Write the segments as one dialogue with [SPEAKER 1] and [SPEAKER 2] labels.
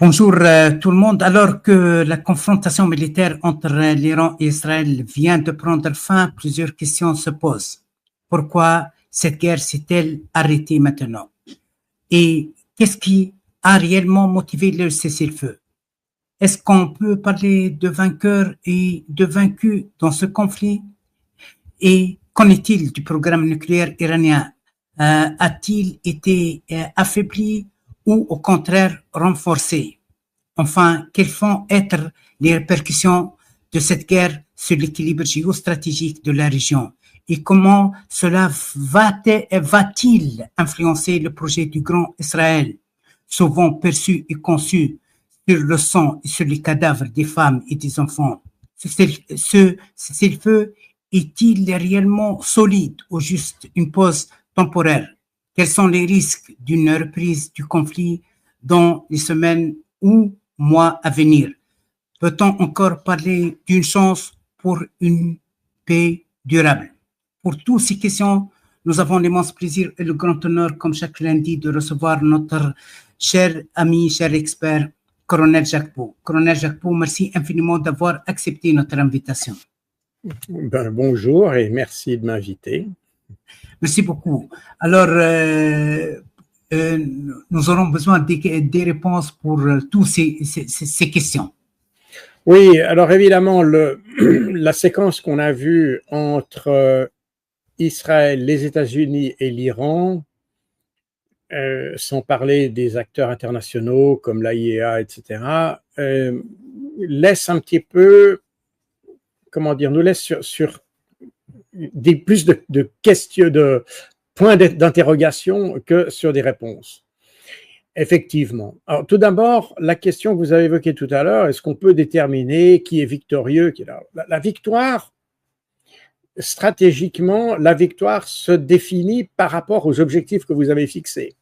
[SPEAKER 1] Bonjour tout le monde. Alors que la confrontation militaire entre l'Iran et Israël vient de prendre fin, plusieurs questions se posent. Pourquoi cette guerre s'est-elle arrêtée maintenant? Et qu'est-ce qui a réellement motivé le cessez-le-feu? Est-ce qu'on peut parler de vainqueurs et de vaincus dans ce conflit? Et qu'en est-il du programme nucléaire iranien? A-t-il été affaibli ou au contraire renforcé? Enfin, quelles vont être les répercussions de cette guerre sur l'équilibre géostratégique de la région et comment cela va-t-il influencer le projet du Grand Israël, souvent perçu et conçu sur le sang et sur les cadavres des femmes et des enfants? Ce cessez-le-feu est-il réellement solide ou juste une pause temporaire? Quels sont les risques d'une reprise du conflit dans les semaines ou mois à venir? Peut-on encore parler d'une chance pour une paix durable? Pour toutes ces questions, nous avons l'immense plaisir et le grand honneur, comme chaque lundi, de recevoir notre cher ami, cher expert, Colonel Jacques Pau. Colonel Jacques Pau, merci infiniment d'avoir accepté notre invitation.
[SPEAKER 2] Bonjour et merci de m'inviter.
[SPEAKER 1] Merci beaucoup. Alors, nous aurons besoin des réponses pour toutes ces questions.
[SPEAKER 2] Oui, alors évidemment, la séquence qu'on a vue entre Israël, les États-Unis et l'Iran, sans parler des acteurs internationaux comme l'AIEA, etc., laisse un petit peu, comment dire, nous laisse sur plus de questions, de points d'interrogation que sur des réponses. Effectivement. Alors, tout d'abord, la question que vous avez évoquée tout à l'heure, est-ce qu'on peut déterminer qui est victorieux, qui est là? La victoire, stratégiquement, la victoire se définit par rapport aux objectifs que vous avez fixés.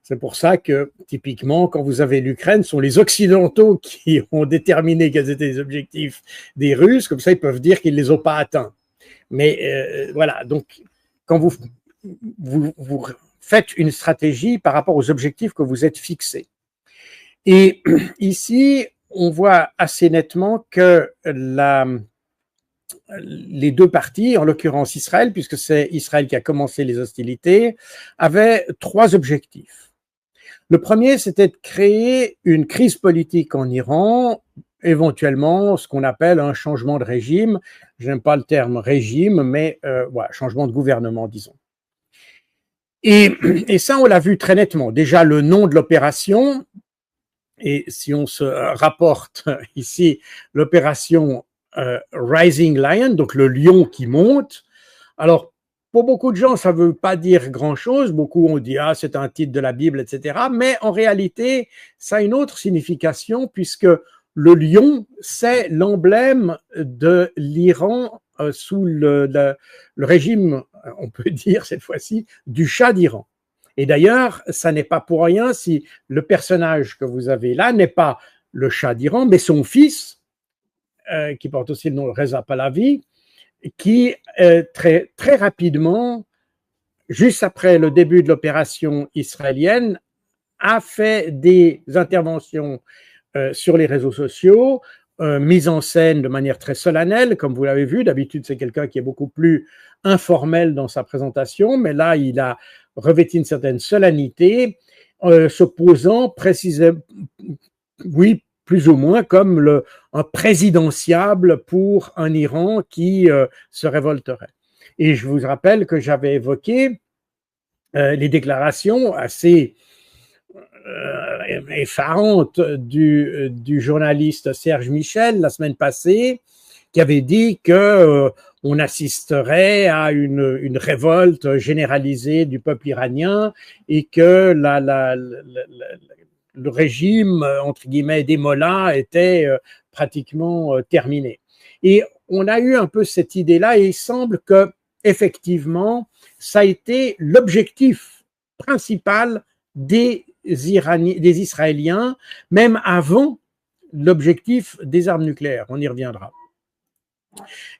[SPEAKER 2] C'est pour ça que, typiquement, quand vous avez l'Ukraine, ce sont les Occidentaux qui ont déterminé quels étaient les objectifs des Russes, comme ça ils peuvent dire qu'ils ne les ont pas atteints. Mais voilà, donc quand vous faites une stratégie par rapport aux objectifs que vous êtes fixés. Et ici, on voit assez nettement que les deux parties, en l'occurrence Israël, puisque c'est Israël qui a commencé les hostilités, avaient trois objectifs. Le premier, c'était de créer une crise politique en Iran, éventuellement ce qu'on appelle un changement de régime. Je n'aime pas le terme régime, mais voilà, changement de gouvernement, disons. Et ça, on l'a vu très nettement. Déjà, le nom de l'opération, et si on se rapporte ici, l'opération Rising Lion, donc le lion qui monte. Alors, pour beaucoup de gens, ça ne veut pas dire grand-chose. Beaucoup ont dit « Ah, c'est un titre de la Bible, etc. » Mais en réalité, ça a une autre signification puisque le lion, c'est l'emblème de l'Iran sous le régime, on peut dire cette fois-ci, du Shah d'Iran. Et d'ailleurs, ça n'est pas pour rien si le personnage que vous avez là n'est pas le Shah d'Iran, mais son fils, qui porte aussi le nom de Reza Pahlavi, qui très, très rapidement, juste après le début de l'opération israélienne, a fait des interventions sur les réseaux sociaux, mise en scène de manière très solennelle, comme vous l'avez vu. D'habitude, c'est quelqu'un qui est beaucoup plus informel dans sa présentation, mais là, il a revêtu une certaine solennité, se posant précisément, oui, plus ou moins comme un présidentiable pour un Iran qui se révolterait. Et je vous rappelle que j'avais évoqué les déclarations assez effarante du journaliste Serge Michel la semaine passée, qui avait dit que on assisterait à une révolte généralisée du peuple iranien et que le régime, entre guillemets, des mollahs était pratiquement terminé. Et on a eu un peu cette idée-là et il semble que, effectivement, ça a été l'objectif principal des Israéliens, même avant l'objectif des armes nucléaires. On y reviendra.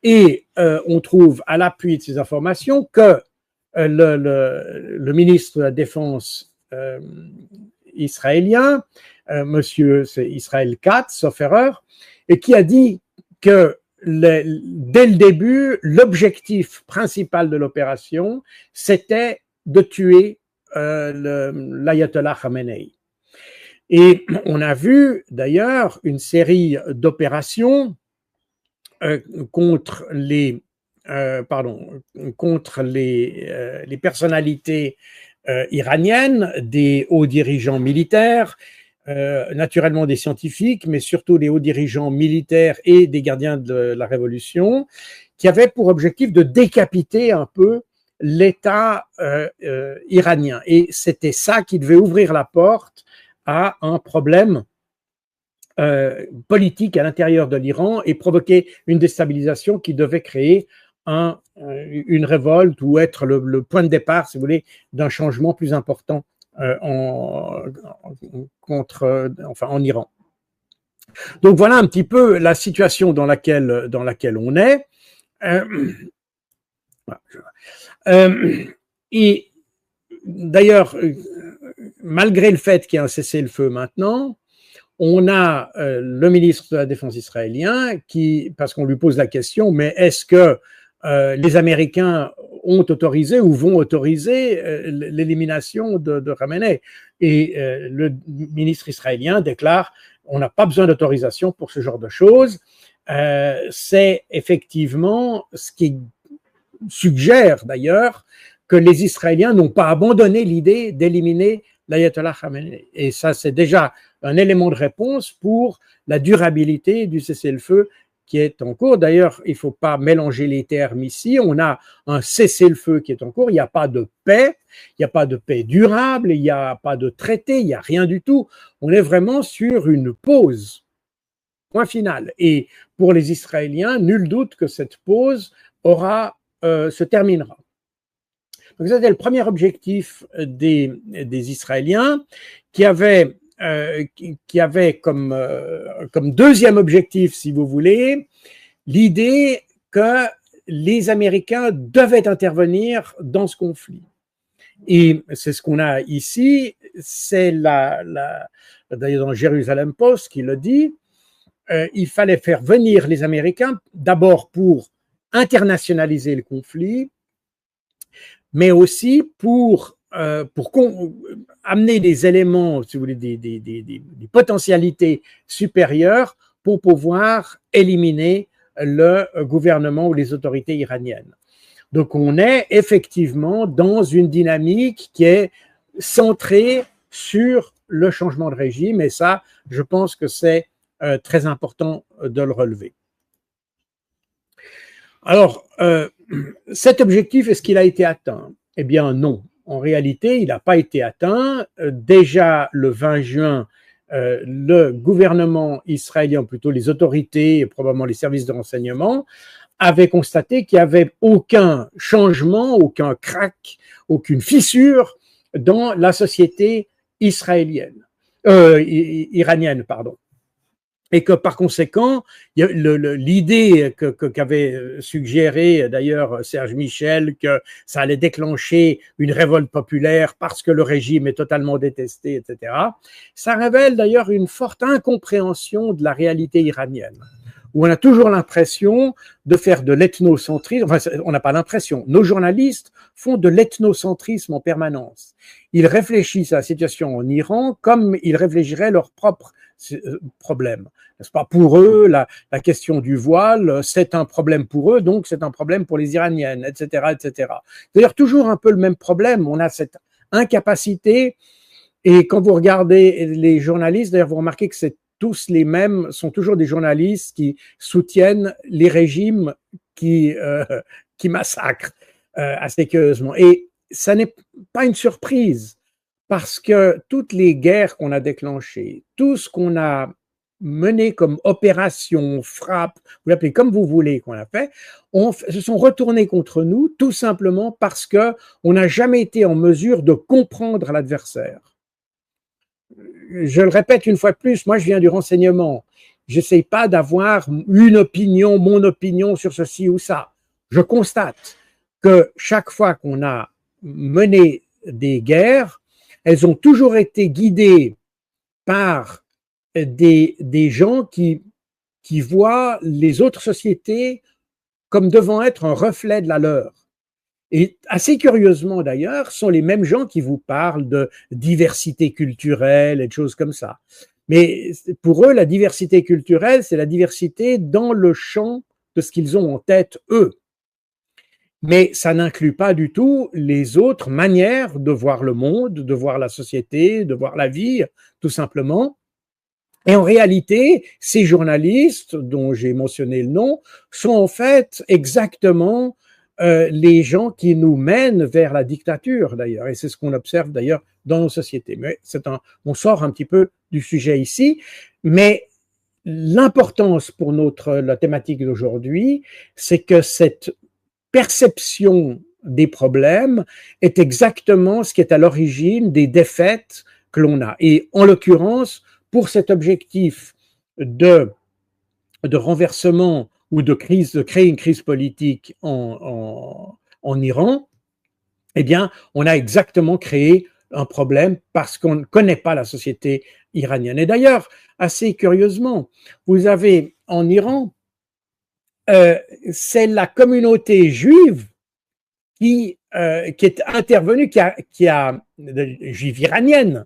[SPEAKER 2] Et on trouve à l'appui de ces informations que le ministre de la Défense israélien monsieur, c'est Israël Katz, sauf erreur, et qui a dit que dès le début, l'objectif principal de l'opération, c'était de tuer l'ayatollah Khamenei. Et on a vu d'ailleurs une série d'opérations contre les personnalités iraniennes, des hauts dirigeants militaires, naturellement des scientifiques, mais surtout des hauts dirigeants militaires et des gardiens de la révolution, qui avaient pour objectif de décapiter un peu l'État iranien. Et c'était ça qui devait ouvrir la porte à un problème politique à l'intérieur de l'Iran et provoquer une déstabilisation qui devait créer une révolte ou être le point de départ, si vous voulez, d'un changement plus important en Iran. Donc voilà un petit peu la situation dans laquelle on est. Et d'ailleurs, malgré le fait qu'il y ait un cessez-le-feu maintenant, on a le ministre de la Défense israélien qui, parce qu'on lui pose la question, mais est-ce que les Américains ont autorisé ou vont autoriser l'élimination de Khamenei? Et le ministre israélien déclare on n'a pas besoin d'autorisation pour ce genre de choses. C'est effectivement ce qui suggère d'ailleurs que les Israéliens n'ont pas abandonné l'idée d'éliminer l'ayatollah Khamenei. Et ça, c'est déjà un élément de réponse pour la durabilité du cessez-le-feu qui est en cours. D'ailleurs, il ne faut pas mélanger les termes ici. On a un cessez-le-feu qui est en cours. Il n'y a pas de paix. Il n'y a pas de paix durable. Il n'y a pas de traité. Il n'y a rien du tout. On est vraiment sur une pause. Point final. Et pour les Israéliens, nul doute que cette pause se terminera. Donc, c'était le premier objectif des Israéliens qui avait comme deuxième objectif, si vous voulez, l'idée que les Américains devaient intervenir dans ce conflit. Et c'est ce qu'on a ici, c'est d'ailleurs dans Jérusalem Post qui le dit, il fallait faire venir les Américains d'abord pour internationaliser le conflit, mais aussi pour amener des éléments, si vous voulez, des potentialités supérieures pour pouvoir éliminer le gouvernement ou les autorités iraniennes. Donc, on est effectivement dans une dynamique qui est centrée sur le changement de régime, et ça, je pense que c'est très important de le relever. Alors, cet objectif, est-ce qu'il a été atteint? Eh bien, non. En réalité, il n'a pas été atteint. Déjà, le 20 juin, le gouvernement israélien, plutôt les autorités et probablement les services de renseignement, avaient constaté qu'il n'y avait aucun changement, aucun crack, aucune fissure dans la société iranienne, pardon. Et que par conséquent, l'idée qu'avait suggéré d'ailleurs Serge Michel, que ça allait déclencher une révolte populaire parce que le régime est totalement détesté, etc., ça révèle d'ailleurs une forte incompréhension de la réalité iranienne, où on a toujours l'impression de faire de l'ethnocentrisme, enfin on n'a pas l'impression, nos journalistes font de l'ethnocentrisme en permanence. Ils réfléchissent à la situation en Iran comme ils réfléchiraient leur propre problème. N'est-ce pas? Pour eux, la question du voile, c'est un problème pour eux, donc c'est un problème pour les Iraniennes, etc., etc. D'ailleurs, toujours un peu le même problème. On a cette incapacité, et quand vous regardez les journalistes, d'ailleurs, vous remarquez que c'est tous les mêmes, sont toujours des journalistes qui soutiennent les régimes qui massacrent assez curieusement. Et ça n'est pas une surprise, parce que toutes les guerres qu'on a déclenchées, tout ce qu'on a mené comme opération, frappe, vous l'appelez comme vous voulez qu'on a fait, se sont retournés contre nous tout simplement parce que on n'a jamais été en mesure de comprendre l'adversaire. Je le répète une fois de plus, moi je viens du renseignement. J'essaie pas d'avoir une opinion, mon opinion sur ceci ou ça. Je constate que chaque fois qu'on a mené des guerres, elles ont toujours été guidées par des gens qui voient les autres sociétés comme devant être un reflet de la leur. Et assez curieusement d'ailleurs, sont les mêmes gens qui vous parlent de diversité culturelle et de choses comme ça. Mais pour eux, la diversité culturelle, c'est la diversité dans le champ de ce qu'ils ont en tête, eux. Mais ça n'inclut pas du tout les autres manières de voir le monde, de voir la société, de voir la vie, tout simplement. Et en réalité, ces journalistes, dont j'ai mentionné le nom, sont en fait exactement les gens qui nous mènent vers la dictature, d'ailleurs. Et c'est ce qu'on observe d'ailleurs dans nos sociétés. Mais on sort un petit peu du sujet ici, mais l'importance pour la thématique d'aujourd'hui, c'est que cette perception des problèmes est exactement ce qui est à l'origine des défaites que l'on a. Et en l'occurrence, pour cet objectif de renversement ou de créer une crise politique en Iran, eh bien, on a exactement créé un problème parce qu'on ne connaît pas la société iranienne. Et d'ailleurs, assez curieusement, vous avez en Iran, c'est la communauté juive qui est intervenue, juive iranienne,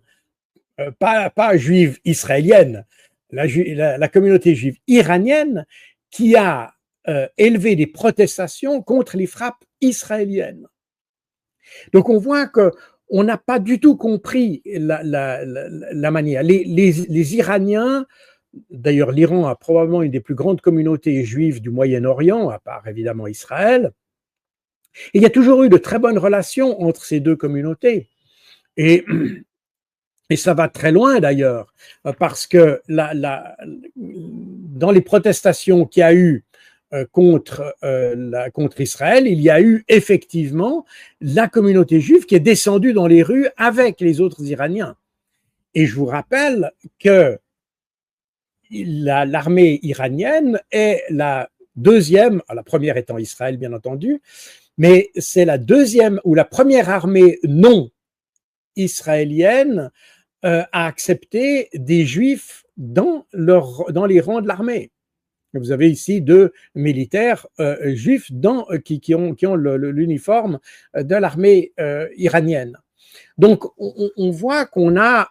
[SPEAKER 2] pas juive israélienne, la communauté juive iranienne qui a élevé des protestations contre les frappes israéliennes. Donc on voit que on n'a pas du tout compris la manière. Les Iraniens, d'ailleurs l'Iran a probablement une des plus grandes communautés juives du Moyen-Orient, à part évidemment Israël, et il y a toujours eu de très bonnes relations entre ces deux communautés. Et ça va très loin d'ailleurs, parce que dans les protestations qu'il y a eu contre Israël, il y a eu effectivement la communauté juive qui est descendue dans les rues avec les autres Iraniens. Et je vous rappelle que l'armée iranienne est la deuxième, la première étant Israël bien entendu, mais c'est la deuxième ou la première armée non israélienne à accepter des juifs dans les rangs de l'armée. Vous avez ici 2 militaires juifs qui ont l'uniforme de l'armée iranienne. Donc, on voit qu'on a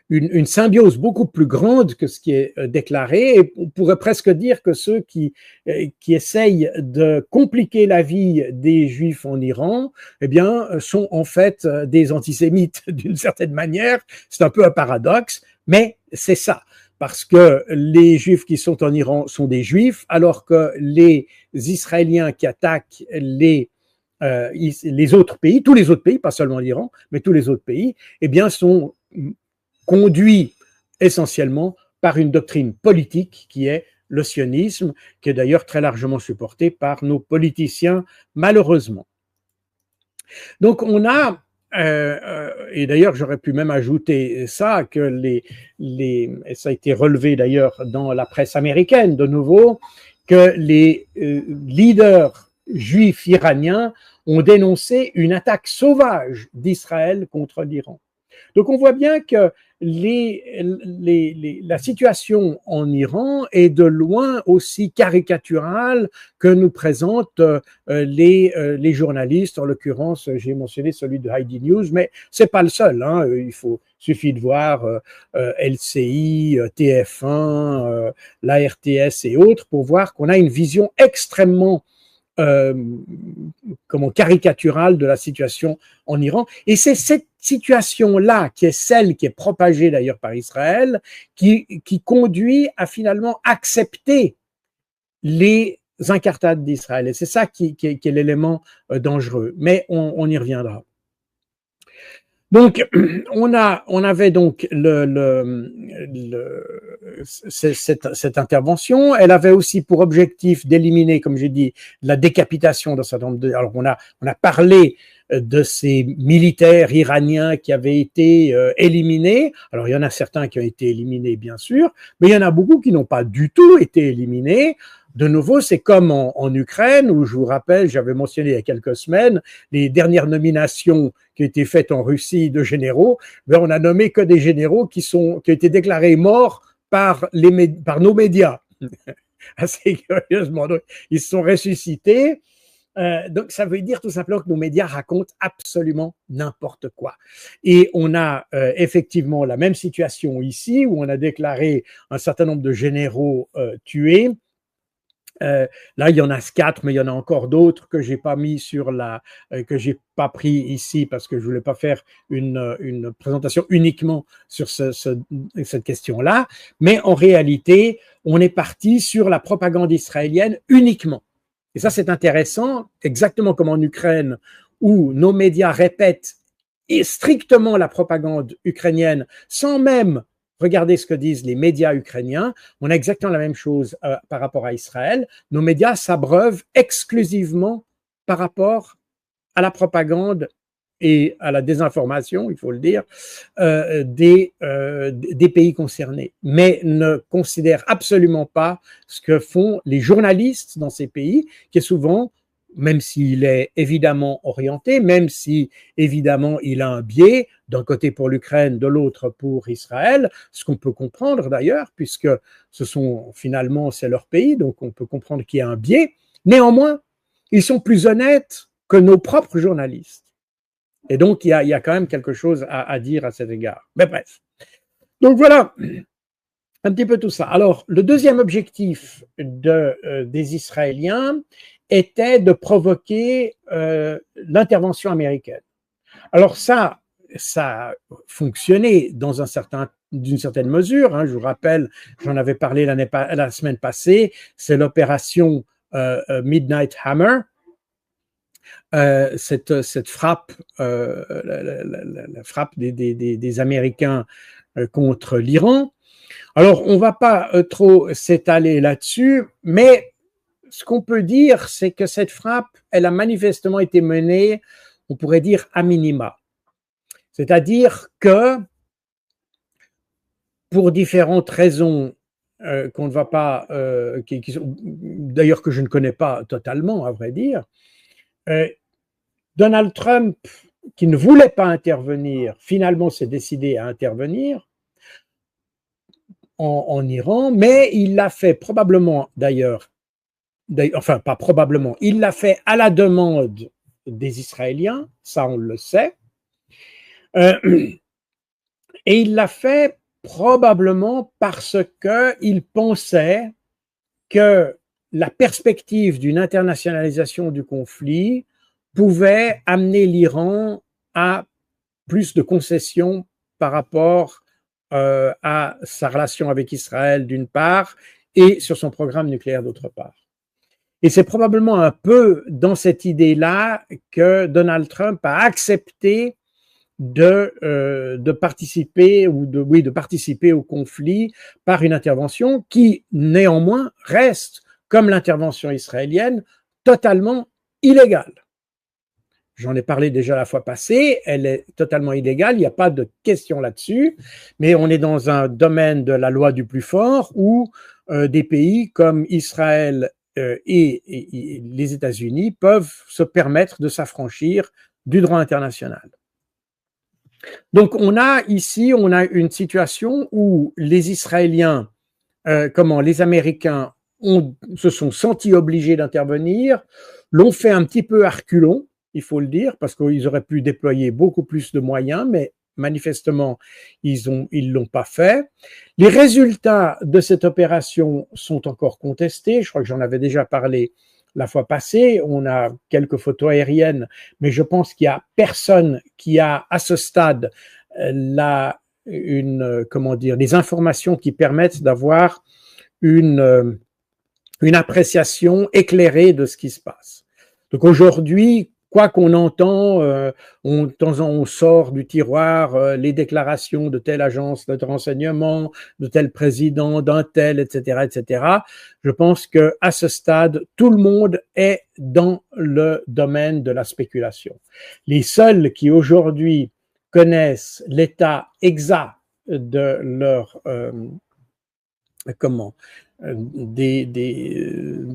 [SPEAKER 2] une symbiose beaucoup plus grande que ce qui est déclaré, et on pourrait presque dire que ceux qui essayent de compliquer la vie des Juifs en Iran, eh bien, sont en fait des antisémites d'une certaine manière. C'est un peu un paradoxe, mais c'est ça. Parce que les Juifs qui sont en Iran sont des Juifs, alors que les Israéliens qui attaquent les autres pays, tous les autres pays, pas seulement l'Iran, mais tous les autres pays, eh bien, sont conduits essentiellement par une doctrine politique qui est le sionisme, qui est d'ailleurs très largement supporté par nos politiciens, malheureusement. Donc, on a et d'ailleurs, j'aurais pu même ajouter ça, que ça a été relevé d'ailleurs dans la presse américaine de nouveau, que les leaders juifs iraniens ont dénoncé une attaque sauvage d'Israël contre l'Iran. Donc on voit bien que la situation en Iran est de loin aussi caricaturale que nous présentent les journalistes. En l'occurrence, j'ai mentionné celui de Heidi News, mais c'est pas le seul. Hein. Suffit de voir LCI, TF1, la RTS et autres pour voir qu'on a une vision extrêmement caricaturale de la situation en Iran. Et c'est cette situation-là, qui est celle qui est propagée d'ailleurs par Israël, qui conduit à finalement accepter les incartades d'Israël. Et c'est ça qui est l'élément dangereux. Mais on y reviendra. Donc, on avait donc cette intervention. Elle avait aussi pour objectif d'éliminer, comme j'ai dit, la décapitation d'un certain nombre de. Alors, on a parlé de ces militaires iraniens qui avaient été éliminés. Alors, il y en a certains qui ont été éliminés, bien sûr, mais il y en a beaucoup qui n'ont pas du tout été éliminés. de nouveau, c'est comme en Ukraine, où je vous rappelle, j'avais mentionné il y a quelques semaines, les dernières nominations qui ont été faites en Russie de généraux, ben on a nommé que des généraux qui ont été déclarés morts par nos médias. Assez curieusement. Donc, ils se sont ressuscités. Donc, ça veut dire tout simplement que nos médias racontent absolument n'importe quoi. Et on a effectivement la même situation ici, où on a déclaré un certain nombre de généraux tués. Là, il y en a 4, mais il y en a encore d'autres que j'ai pas mis que j'ai pas pris ici parce que je voulais pas faire une présentation uniquement sur cette question-là. Mais en réalité, on est parti sur la propagande israélienne uniquement. Et ça, c'est intéressant, exactement comme en Ukraine, où nos médias répètent strictement la propagande ukrainienne sans même regardez ce que disent les médias ukrainiens. On a exactement la même chose par rapport à Israël. Nos médias s'abreuvent exclusivement par rapport à la propagande et à la désinformation, il faut le dire, des pays concernés, mais ne considèrent absolument pas ce que font les journalistes dans ces pays, qui est souvent, même s'il est évidemment orienté, même si évidemment il a un biais, d'un côté pour l'Ukraine, de l'autre pour Israël, ce qu'on peut comprendre d'ailleurs, puisque finalement c'est leur pays, donc on peut comprendre qu'il y a un biais. Néanmoins, ils sont plus honnêtes que nos propres journalistes. Et donc il y a quand même quelque chose à dire à cet égard. Mais bref. Donc voilà un petit peu tout ça. Alors, le deuxième objectif des Israéliens était de provoquer l'intervention américaine. Alors ça a fonctionné d'une certaine mesure. Hein, je vous rappelle, j'en avais parlé la semaine passée, c'est l'opération Midnight Hammer, cette frappe, la frappe des Américains contre l'Iran. Alors, on ne va pas trop s'étaler là-dessus, mais ce qu'on peut dire, c'est que cette frappe, elle a manifestement été menée, on pourrait dire, à minima. C'est-à-dire que, pour différentes raisons qu'on ne va pas, d'ailleurs que je ne connais pas totalement, à vrai dire, Donald Trump, qui ne voulait pas intervenir, finalement s'est décidé à intervenir en Iran, mais il l'a fait probablement d'ailleurs, enfin pas probablement, il l'a fait à la demande des Israéliens, ça on le sait, et il l'a fait probablement parce qu'il pensait que la perspective d'une internationalisation du conflit pouvait amener l'Iran à plus de concessions par rapport à sa relation avec Israël d'une part et sur son programme nucléaire d'autre part. Et c'est probablement un peu dans cette idée-là que Donald Trump a accepté de participer de participer au conflit par une intervention qui néanmoins reste, comme l'intervention israélienne, totalement illégale. J'en ai parlé déjà la fois passée, elle est totalement illégale, il n'y a pas de question là-dessus, mais on est dans un domaine de la loi du plus fort où des pays comme Israël et les États-Unis peuvent se permettre de s'affranchir du droit international. Donc on a une situation où les Israéliens, les Américains se sont sentis obligés d'intervenir, l'ont fait un petit peu à reculons, il faut le dire, parce qu'ils auraient pu déployer beaucoup plus de moyens, mais manifestement, ils l'ont pas fait. Les résultats de cette opération sont encore contestés. Je crois que j'en avais déjà parlé la fois passée. On a quelques photos aériennes, mais je pense qu'il y a personne qui a, à ce stade, des informations qui permettent d'avoir une appréciation éclairée de ce qui se passe. Donc aujourd'hui, quoi qu'on entend, de temps en temps on sort du tiroir les déclarations de telle agence de renseignement, de tel président, d'un tel, etc., etc. Je pense que à ce stade, tout le monde est dans le domaine de la spéculation. Les seuls qui aujourd'hui connaissent l'état exact de de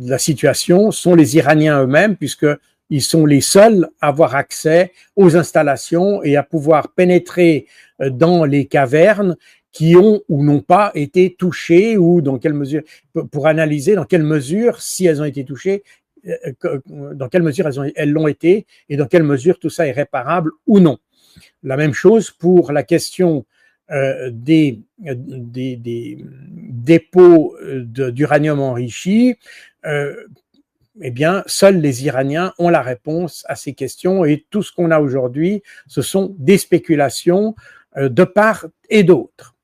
[SPEAKER 2] la situation sont les Iraniens eux-mêmes, puisqu'ils sont les seuls à avoir accès aux installations et à pouvoir pénétrer dans les cavernes qui ont ou n'ont pas été touchées, ou dans quelle mesure, pour analyser dans quelle mesure, si elles ont été touchées, dans quelle mesure elles l'ont été, et dans quelle mesure tout ça est réparable ou non. La même chose pour la question des dépôts d'uranium enrichi. Eh bien, seuls les Iraniens ont la réponse à ces questions, et tout ce qu'on a aujourd'hui, ce sont des spéculations de part et d'autre.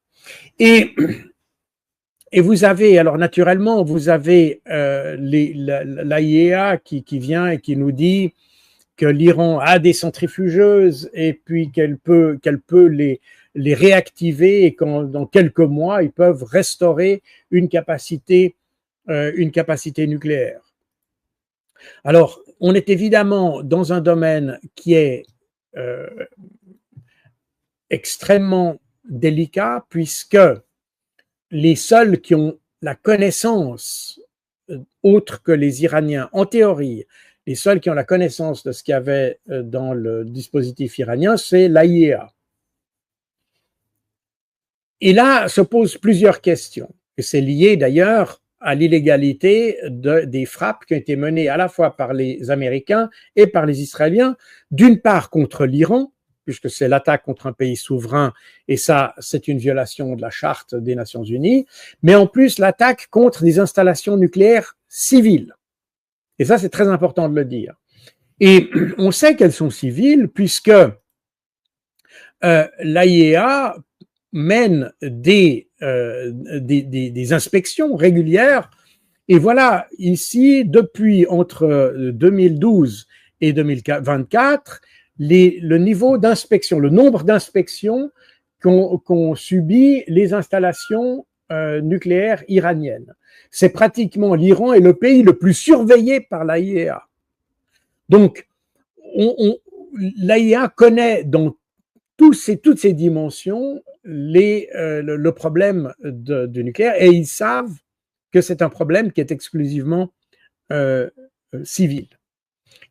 [SPEAKER 2] Et vous avez, alors naturellement, vous avez l'AIEA qui vient et qui nous dit que l'Iran a des centrifugeuses et puis qu'elle peut les réactiver, et dans quelques mois, ils peuvent restaurer une capacité nucléaire. Alors, on est évidemment dans un domaine qui est extrêmement délicat, puisque les seuls qui ont la connaissance, autre que les Iraniens, en théorie, les seuls qui ont la connaissance de ce qu'il y avait dans le dispositif iranien, c'est l'AIEA. Et là se posent plusieurs questions, et c'est lié d'ailleurs à l'illégalité des frappes qui ont été menées à la fois par les Américains et par les Israéliens, d'une part contre l'Iran, puisque c'est l'attaque contre un pays souverain, et ça, c'est une violation de la Charte des Nations Unies, mais en plus l'attaque contre des installations nucléaires civiles. Et ça, c'est très important de le dire. Et on sait qu'elles sont civiles, puisque l'AIEA mène des inspections régulières. Et voilà, ici, depuis entre 2012 et 2024, le niveau d'inspection, le nombre d'inspections qu'ont subi les installations nucléaires iraniennes. C'est pratiquement, l'Iran est le pays le plus surveillé par l'AIEA. Donc, l'AIEA connaît dans toutes ces dimensions le problème du nucléaire, et ils savent que c'est un problème qui est exclusivement civil.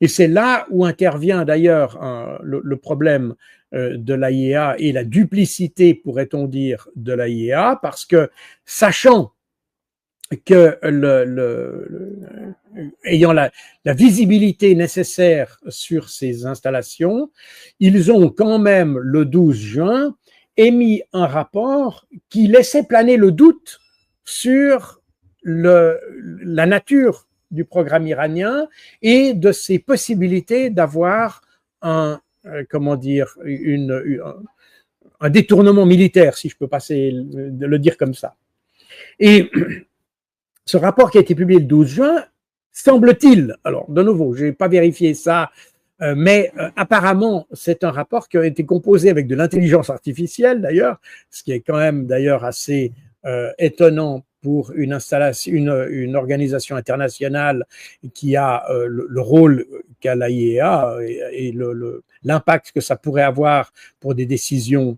[SPEAKER 2] Et c'est là où intervient d'ailleurs le problème de l'AIEA et la duplicité, pourrait-on dire, de l'AIEA, parce que, sachant que ayant la visibilité nécessaire sur ces installations, ils ont quand même, le 12 juin, émis un rapport qui laissait planer le doute sur la nature du programme iranien et de ses possibilités d'avoir un détournement militaire, si je peux de le dire comme ça. Et ce rapport qui a été publié le 12 juin, semble-t-il, alors de nouveau, je n'ai pas vérifié ça, mais apparemment, c'est un rapport qui a été composé avec de l'intelligence artificielle d'ailleurs, ce qui est quand même d'ailleurs assez étonnant pour une organisation internationale qui a le rôle qu'a l'AIEA et l'impact que ça pourrait avoir pour des décisions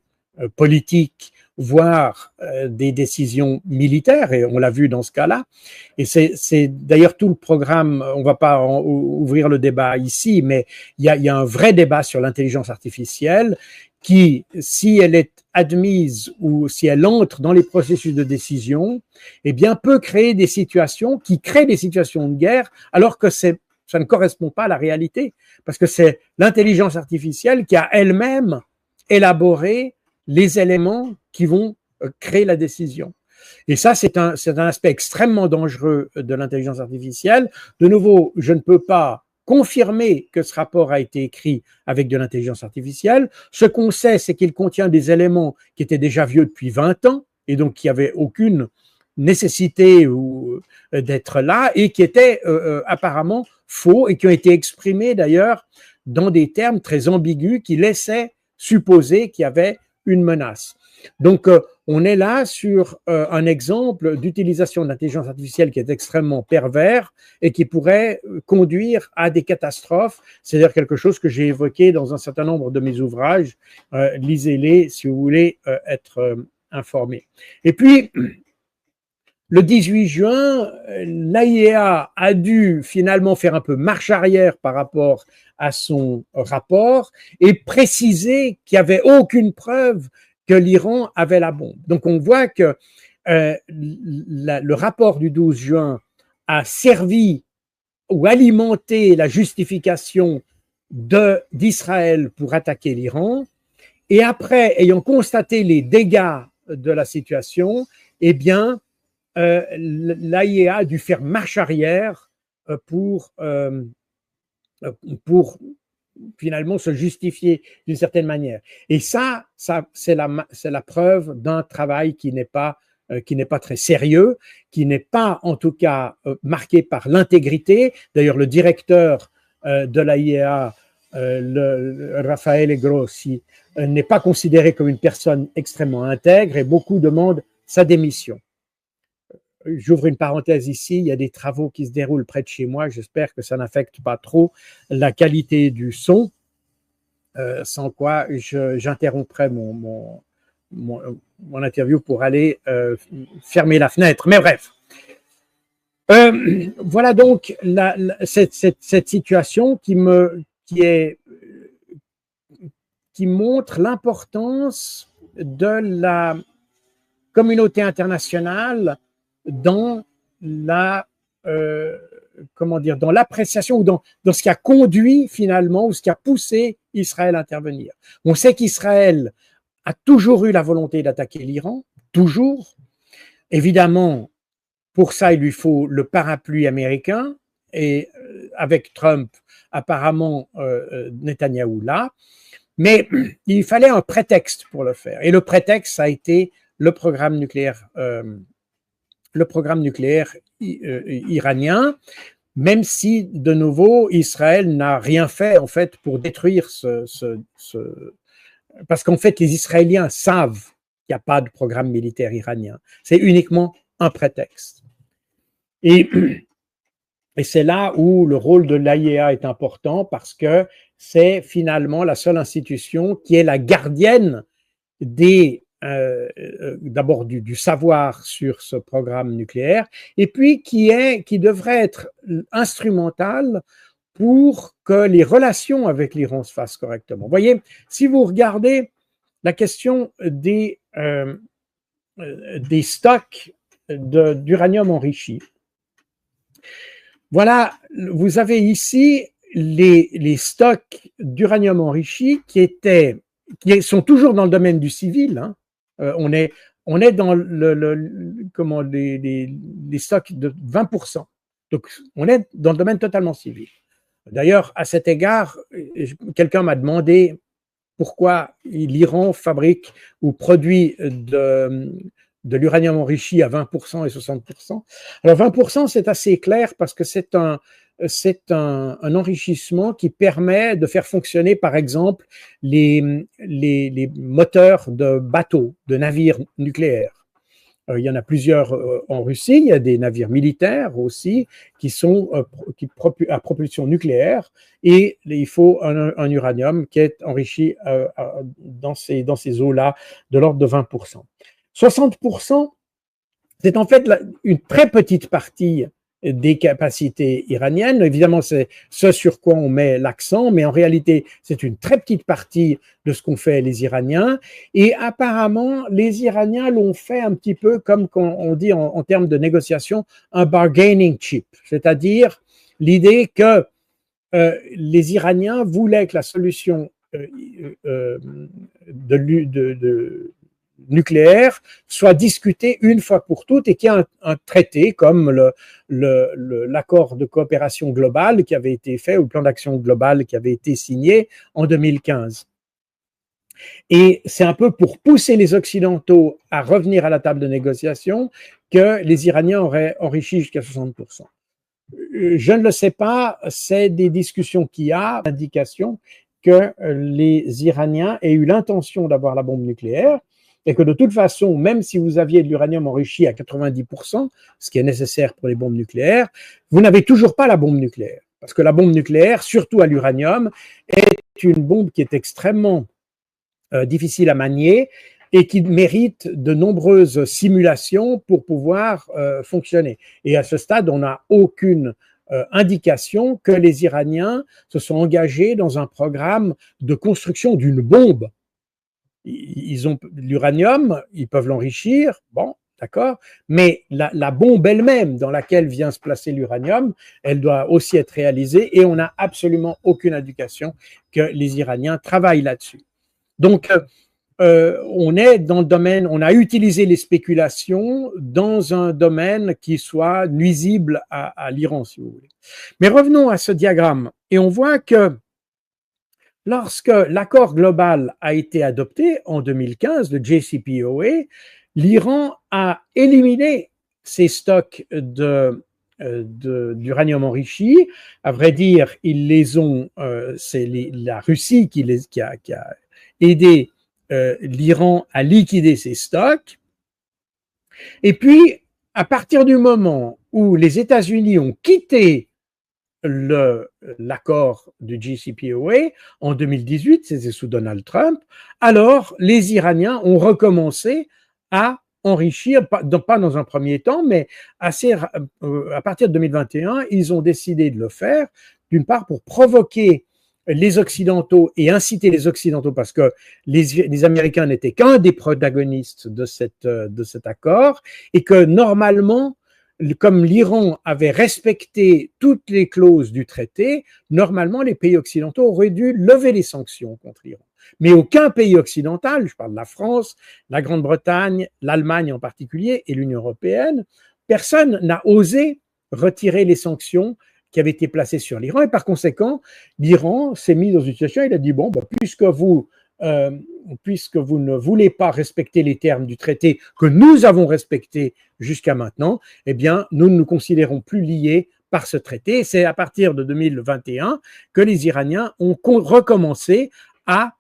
[SPEAKER 2] politiques, voire des décisions militaires, et on l'a vu dans ce cas-là. Et c'est d'ailleurs tout le programme, on ne va pas ouvrir le débat ici, mais il y a un vrai débat sur l'intelligence artificielle qui, si elle est admise ou si elle entre dans les processus de décision, eh bien, peut créer des situations qui créent des situations de guerre, alors que ça ne correspond pas à la réalité, parce que c'est l'intelligence artificielle qui a elle-même élaboré les éléments qui vont créer la décision. Et ça, c'est un aspect extrêmement dangereux de l'intelligence artificielle. De nouveau, je ne peux pas confirmer que ce rapport a été écrit avec de l'intelligence artificielle. Ce qu'on sait, c'est qu'il contient des éléments qui étaient déjà vieux depuis 20 ans, et donc qui n'avaient aucune nécessité d'être là, et qui étaient apparemment faux, et qui ont été exprimés d'ailleurs dans des termes très ambigus qui laissaient supposer qu'il y avait une menace. Donc, on est là sur un exemple d'utilisation de l'intelligence artificielle qui est extrêmement pervers et qui pourrait conduire à des catastrophes. C'est-à-dire quelque chose que j'ai évoqué dans un certain nombre de mes ouvrages. Lisez-les si vous voulez être informé. Et puis, le 18 juin, l'AIEA a dû finalement faire un peu marche arrière par rapport à son rapport et préciser qu'il n'y avait aucune preuve que l'Iran avait la bombe. Donc on voit que le rapport du 12 juin a servi ou alimenté la justification d'Israël pour attaquer l'Iran. Et après, ayant constaté les dégâts de la situation, eh bien, l'AIEA a dû faire marche arrière pour finalement se justifier d'une certaine manière. Et ça c'est la preuve d'un travail qui n'est pas très sérieux, qui n'est pas en tout cas marqué par l'intégrité. D'ailleurs, le directeur de l'AIEA, Raffaele Grossi, n'est pas considéré comme une personne extrêmement intègre et beaucoup demandent sa démission. J'ouvre une parenthèse ici, il y a des travaux qui se déroulent près de chez moi, j'espère que ça n'affecte pas trop la qualité du son, sans quoi j'interromprai mon interview pour aller fermer la fenêtre. Mais bref, voilà donc cette situation qui montre l'importance de la communauté internationale dans dans l'appréciation ou dans ce qui a conduit finalement ou ce qui a poussé Israël à intervenir. On sait qu'Israël a toujours eu la volonté d'attaquer l'Iran, toujours. Évidemment, pour ça, il lui faut le parapluie américain et avec Trump, apparemment, Netanyahou là. Mais il fallait un prétexte pour le faire. Et le prétexte, ça a été le programme nucléaire iranien, même si, de nouveau, Israël n'a rien fait, en fait, pour détruire parce qu'en fait, les Israéliens savent qu'il n'y a pas de programme militaire iranien. C'est uniquement un prétexte. Et c'est là où le rôle de l'AIEA est important parce que c'est finalement la seule institution qui est la gardienne d'abord du savoir sur ce programme nucléaire et puis qui devrait être instrumentale pour que les relations avec l'Iran se fassent correctement. Vous voyez, si vous regardez la question des stocks d'uranium enrichi, voilà, vous avez ici les stocks d'uranium enrichi qui sont toujours dans le domaine du civil. Hein. On est dans les stocks de 20%. Donc, on est dans le domaine totalement civil. D'ailleurs, à cet égard, quelqu'un m'a demandé pourquoi l'Iran fabrique ou produit de l'uranium enrichi à 20% et 60%. Alors 20%, c'est assez clair parce que c'est un enrichissement qui permet de faire fonctionner, par exemple, les moteurs de bateaux, de navires nucléaires. Il y en a plusieurs en Russie, il y a des navires militaires aussi qui sont à propulsion nucléaire et il faut un uranium qui est enrichi dans ces eaux-là de l'ordre de 20%. 60%, c'est en fait une très petite partie des capacités iraniennes. Évidemment, c'est ce sur quoi on met l'accent, mais en réalité, c'est une très petite partie de ce qu'ont fait les Iraniens. Et apparemment, les Iraniens l'ont fait un petit peu comme quand on dit en termes de négociation, un bargaining chip, c'est-à-dire l'idée que les Iraniens voulaient que la solution nucléaire soit discuté une fois pour toutes et qu'il y ait un traité comme l'accord de coopération globale qui avait été fait ou le plan d'action global qui avait été signé en 2015. Et c'est un peu pour pousser les Occidentaux à revenir à la table de négociation que les Iraniens auraient enrichi jusqu'à 60%. Je ne le sais pas, c'est des discussions qu'il y a, indication que les Iraniens aient eu l'intention d'avoir la bombe nucléaire, et que de toute façon, même si vous aviez de l'uranium enrichi à 90%, ce qui est nécessaire pour les bombes nucléaires, vous n'avez toujours pas la bombe nucléaire. Parce que la bombe nucléaire, surtout à l'uranium, est une bombe qui est extrêmement difficile à manier et qui mérite de nombreuses simulations pour pouvoir fonctionner. Et à ce stade, on n'a aucune indication que les Iraniens se sont engagés dans un programme de construction d'une bombe. Ils ont l'uranium, ils peuvent l'enrichir, bon, d'accord, mais la bombe elle-même dans laquelle vient se placer l'uranium, elle doit aussi être réalisée et on n'a absolument aucune indication que les Iraniens travaillent là-dessus. Donc, on est dans le domaine, on a utilisé les spéculations dans un domaine qui soit nuisible à l'Iran, si vous voulez. Mais revenons à ce diagramme et on voit que lorsque l'accord global a été adopté en 2015, le JCPOA, l'Iran a éliminé ses stocks d'uranium enrichi. À vrai dire, ils les ont, c'est la Russie qui a aidé l'Iran à liquider ses stocks. Et puis, à partir du moment où les États-Unis ont quitté l'accord du JCPOA en 2018, c'était sous Donald Trump, alors les Iraniens ont recommencé à enrichir, pas dans un premier temps, mais à partir de 2021, ils ont décidé de le faire, d'une part pour provoquer les Occidentaux et inciter les Occidentaux, parce que les Américains n'étaient qu'un des protagonistes de cet accord, et que normalement, comme l'Iran avait respecté toutes les clauses du traité, normalement les pays occidentaux auraient dû lever les sanctions contre l'Iran. Mais aucun pays occidental, je parle de la France, la Grande-Bretagne, l'Allemagne en particulier et l'Union européenne, personne n'a osé retirer les sanctions qui avaient été placées sur l'Iran. Et par conséquent, l'Iran s'est mis dans une situation, il a dit, bon, puisque vous ne voulez pas respecter les termes du traité que nous avons respectés jusqu'à maintenant, eh bien, nous ne nous considérons plus liés par ce traité. C'est à partir de 2021 que les Iraniens ont recommencé à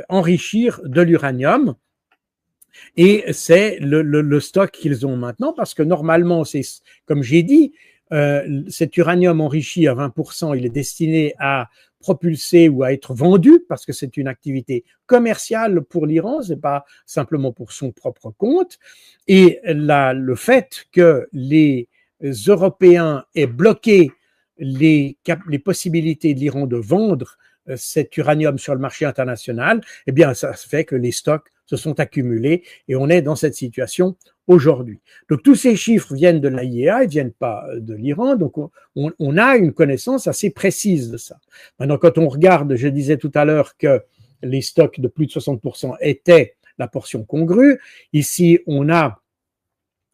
[SPEAKER 2] enrichir de l'uranium. Et c'est le stock qu'ils ont maintenant, parce que normalement, c'est, comme j'ai dit, cet uranium enrichi à 20%, il est destiné à propulser ou à être vendu, parce que c'est une activité commerciale pour l'Iran, c'est pas simplement pour son propre compte. Et le fait que les Européens aient bloqué les possibilités de l'Iran de vendre cet uranium sur le marché international, eh bien, ça fait que les stocks se sont accumulés et on est dans cette situation aujourd'hui. Donc, tous ces chiffres viennent de l'AIEA, ils viennent pas de l'Iran, donc on a une connaissance assez précise de ça. Maintenant, quand on regarde, je disais tout à l'heure que les stocks de plus de 60% étaient la portion congrue. Ici, on a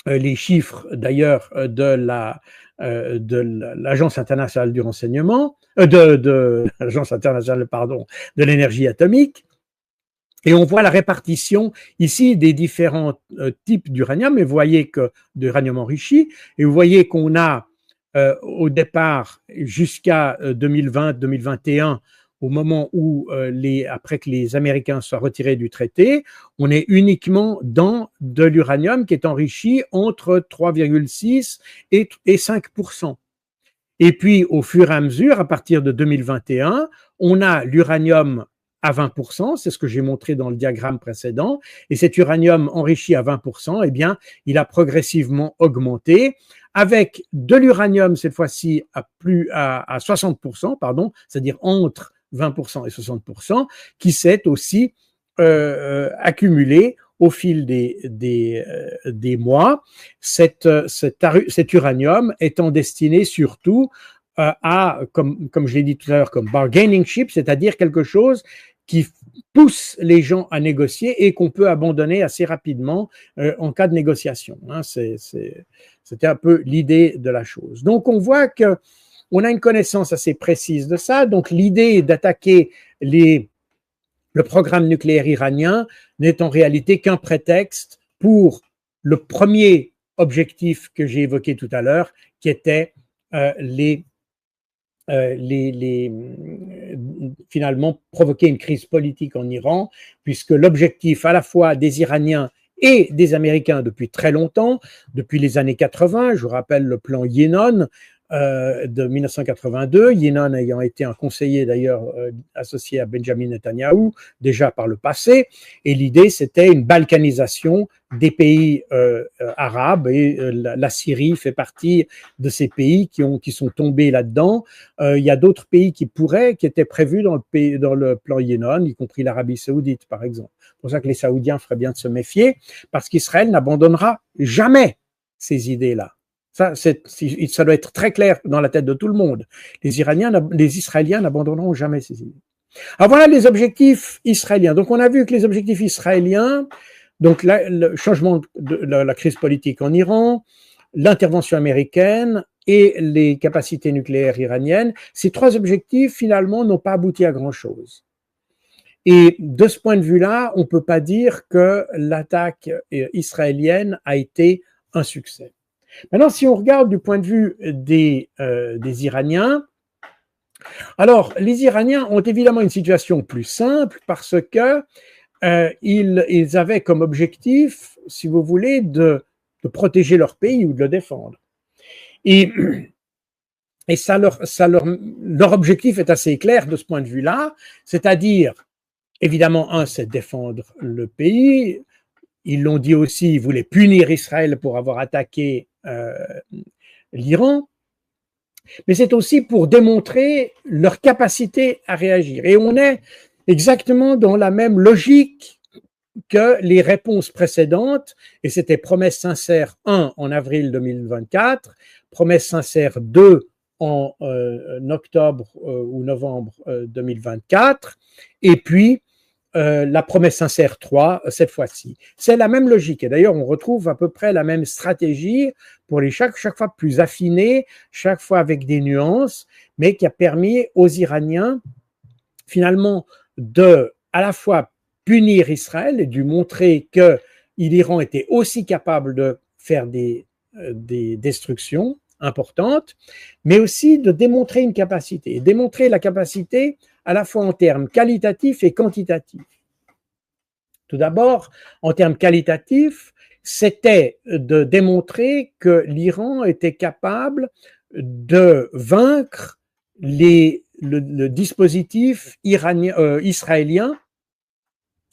[SPEAKER 2] les chiffres d'ailleurs de l'Agence internationale du renseignement, l'Agence internationale, pardon, de l'énergie atomique. Et on voit la répartition ici des différents types d'uranium, et vous voyez que d'uranium enrichi, et vous voyez qu'on a au départ jusqu'à 2020-2021, au moment où après que les Américains soient retirés du traité, on est uniquement dans de l'uranium qui est enrichi entre 3,6 et 5%. Et puis, au fur et à mesure, à partir de 2021, on a l'uranium à 20%, c'est ce que j'ai montré dans le diagramme précédent, et cet uranium enrichi à 20%, eh bien, il a progressivement augmenté, avec de l'uranium, cette fois-ci, à 60%, pardon, c'est-à-dire entre 20% et 60%, qui s'est aussi accumulé au fil des mois, cet uranium étant destiné surtout à, comme je l'ai dit tout à l'heure, comme bargaining chip, c'est-à-dire quelque chose qui pousse les gens à négocier et qu'on peut abandonner assez rapidement en cas de négociation. Hein, c'était un peu l'idée de la chose. Donc, on voit que on a une connaissance assez précise de ça. Donc, l'idée d'attaquer le programme nucléaire iranien n'est en réalité qu'un prétexte pour le premier objectif que j'ai évoqué tout à l'heure, qui était finalement provoquer une crise politique en Iran, puisque l'objectif à la fois des Iraniens et des Américains depuis très longtemps, depuis les années 80, je vous rappelle le plan Yennon, de 1982, Yinon ayant été un conseiller d'ailleurs associé à Benjamin Netanyahou déjà par le passé, et l'idée c'était une balkanisation des pays arabes, et la Syrie fait partie de ces pays qui sont tombés là-dedans. Il y a d'autres pays qui étaient prévus dans le plan Yinon, y compris l'Arabie Saoudite par exemple. C'est pour ça que les Saoudiens feraient bien de se méfier, parce qu'Israël n'abandonnera jamais ces idées-là. Ça doit être très clair dans la tête de tout le monde. Les Israéliens n'abandonneront jamais ces idées. Alors voilà les objectifs israéliens. Donc on a vu que les objectifs israéliens, donc le changement de la crise politique en Iran, l'intervention américaine et les capacités nucléaires iraniennes, ces trois objectifs finalement n'ont pas abouti à grand-chose. Et de ce point de vue-là, on ne peut pas dire que l'attaque israélienne a été un succès. Maintenant, si on regarde du point de vue des Iraniens, alors les Iraniens ont évidemment une situation plus simple parce que ils avaient comme objectif, si vous voulez, de protéger leur pays ou de le défendre. Et leur objectif est assez clair de ce point de vue-là, c'est-à-dire, évidemment, c'est défendre le pays. Ils l'ont dit aussi, ils voulaient punir Israël pour avoir attaqué l'Iran, mais c'est aussi pour démontrer leur capacité à réagir. Et on est exactement dans la même logique que les réponses précédentes, et c'était promesse sincère 1 en avril 2024, promesse sincère 2 en octobre ou novembre 2024, et puis la promesse sincère 3, cette fois-ci. C'est la même logique. Et d'ailleurs, on retrouve à peu près la même stratégie pour les chaque fois plus affinée, chaque fois avec des nuances, mais qui a permis aux Iraniens, finalement, à la fois punir Israël et de montrer que l'Iran était aussi capable de faire des destructions importantes, mais aussi de démontrer une capacité. Et démontrer la capacité à la fois en termes qualitatifs et quantitatifs. Tout d'abord, en termes qualitatifs, c'était de démontrer que l'Iran était capable de vaincre le dispositif israélien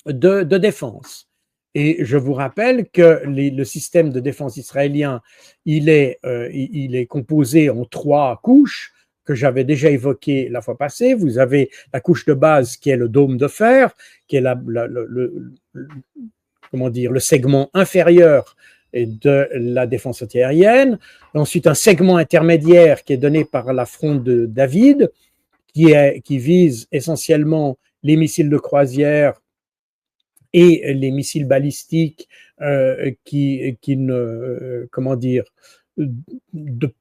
[SPEAKER 2] de défense. Et je vous rappelle que le système de défense israélien, il est composé en 3 couches, que j'avais déjà évoqué la fois passée. Vous avez la couche de base qui est le dôme de fer, qui est le segment inférieur de la défense antiaérienne. Ensuite, un segment intermédiaire qui est donné par la fronde de David, qui vise essentiellement les missiles de croisière et les missiles balistiques de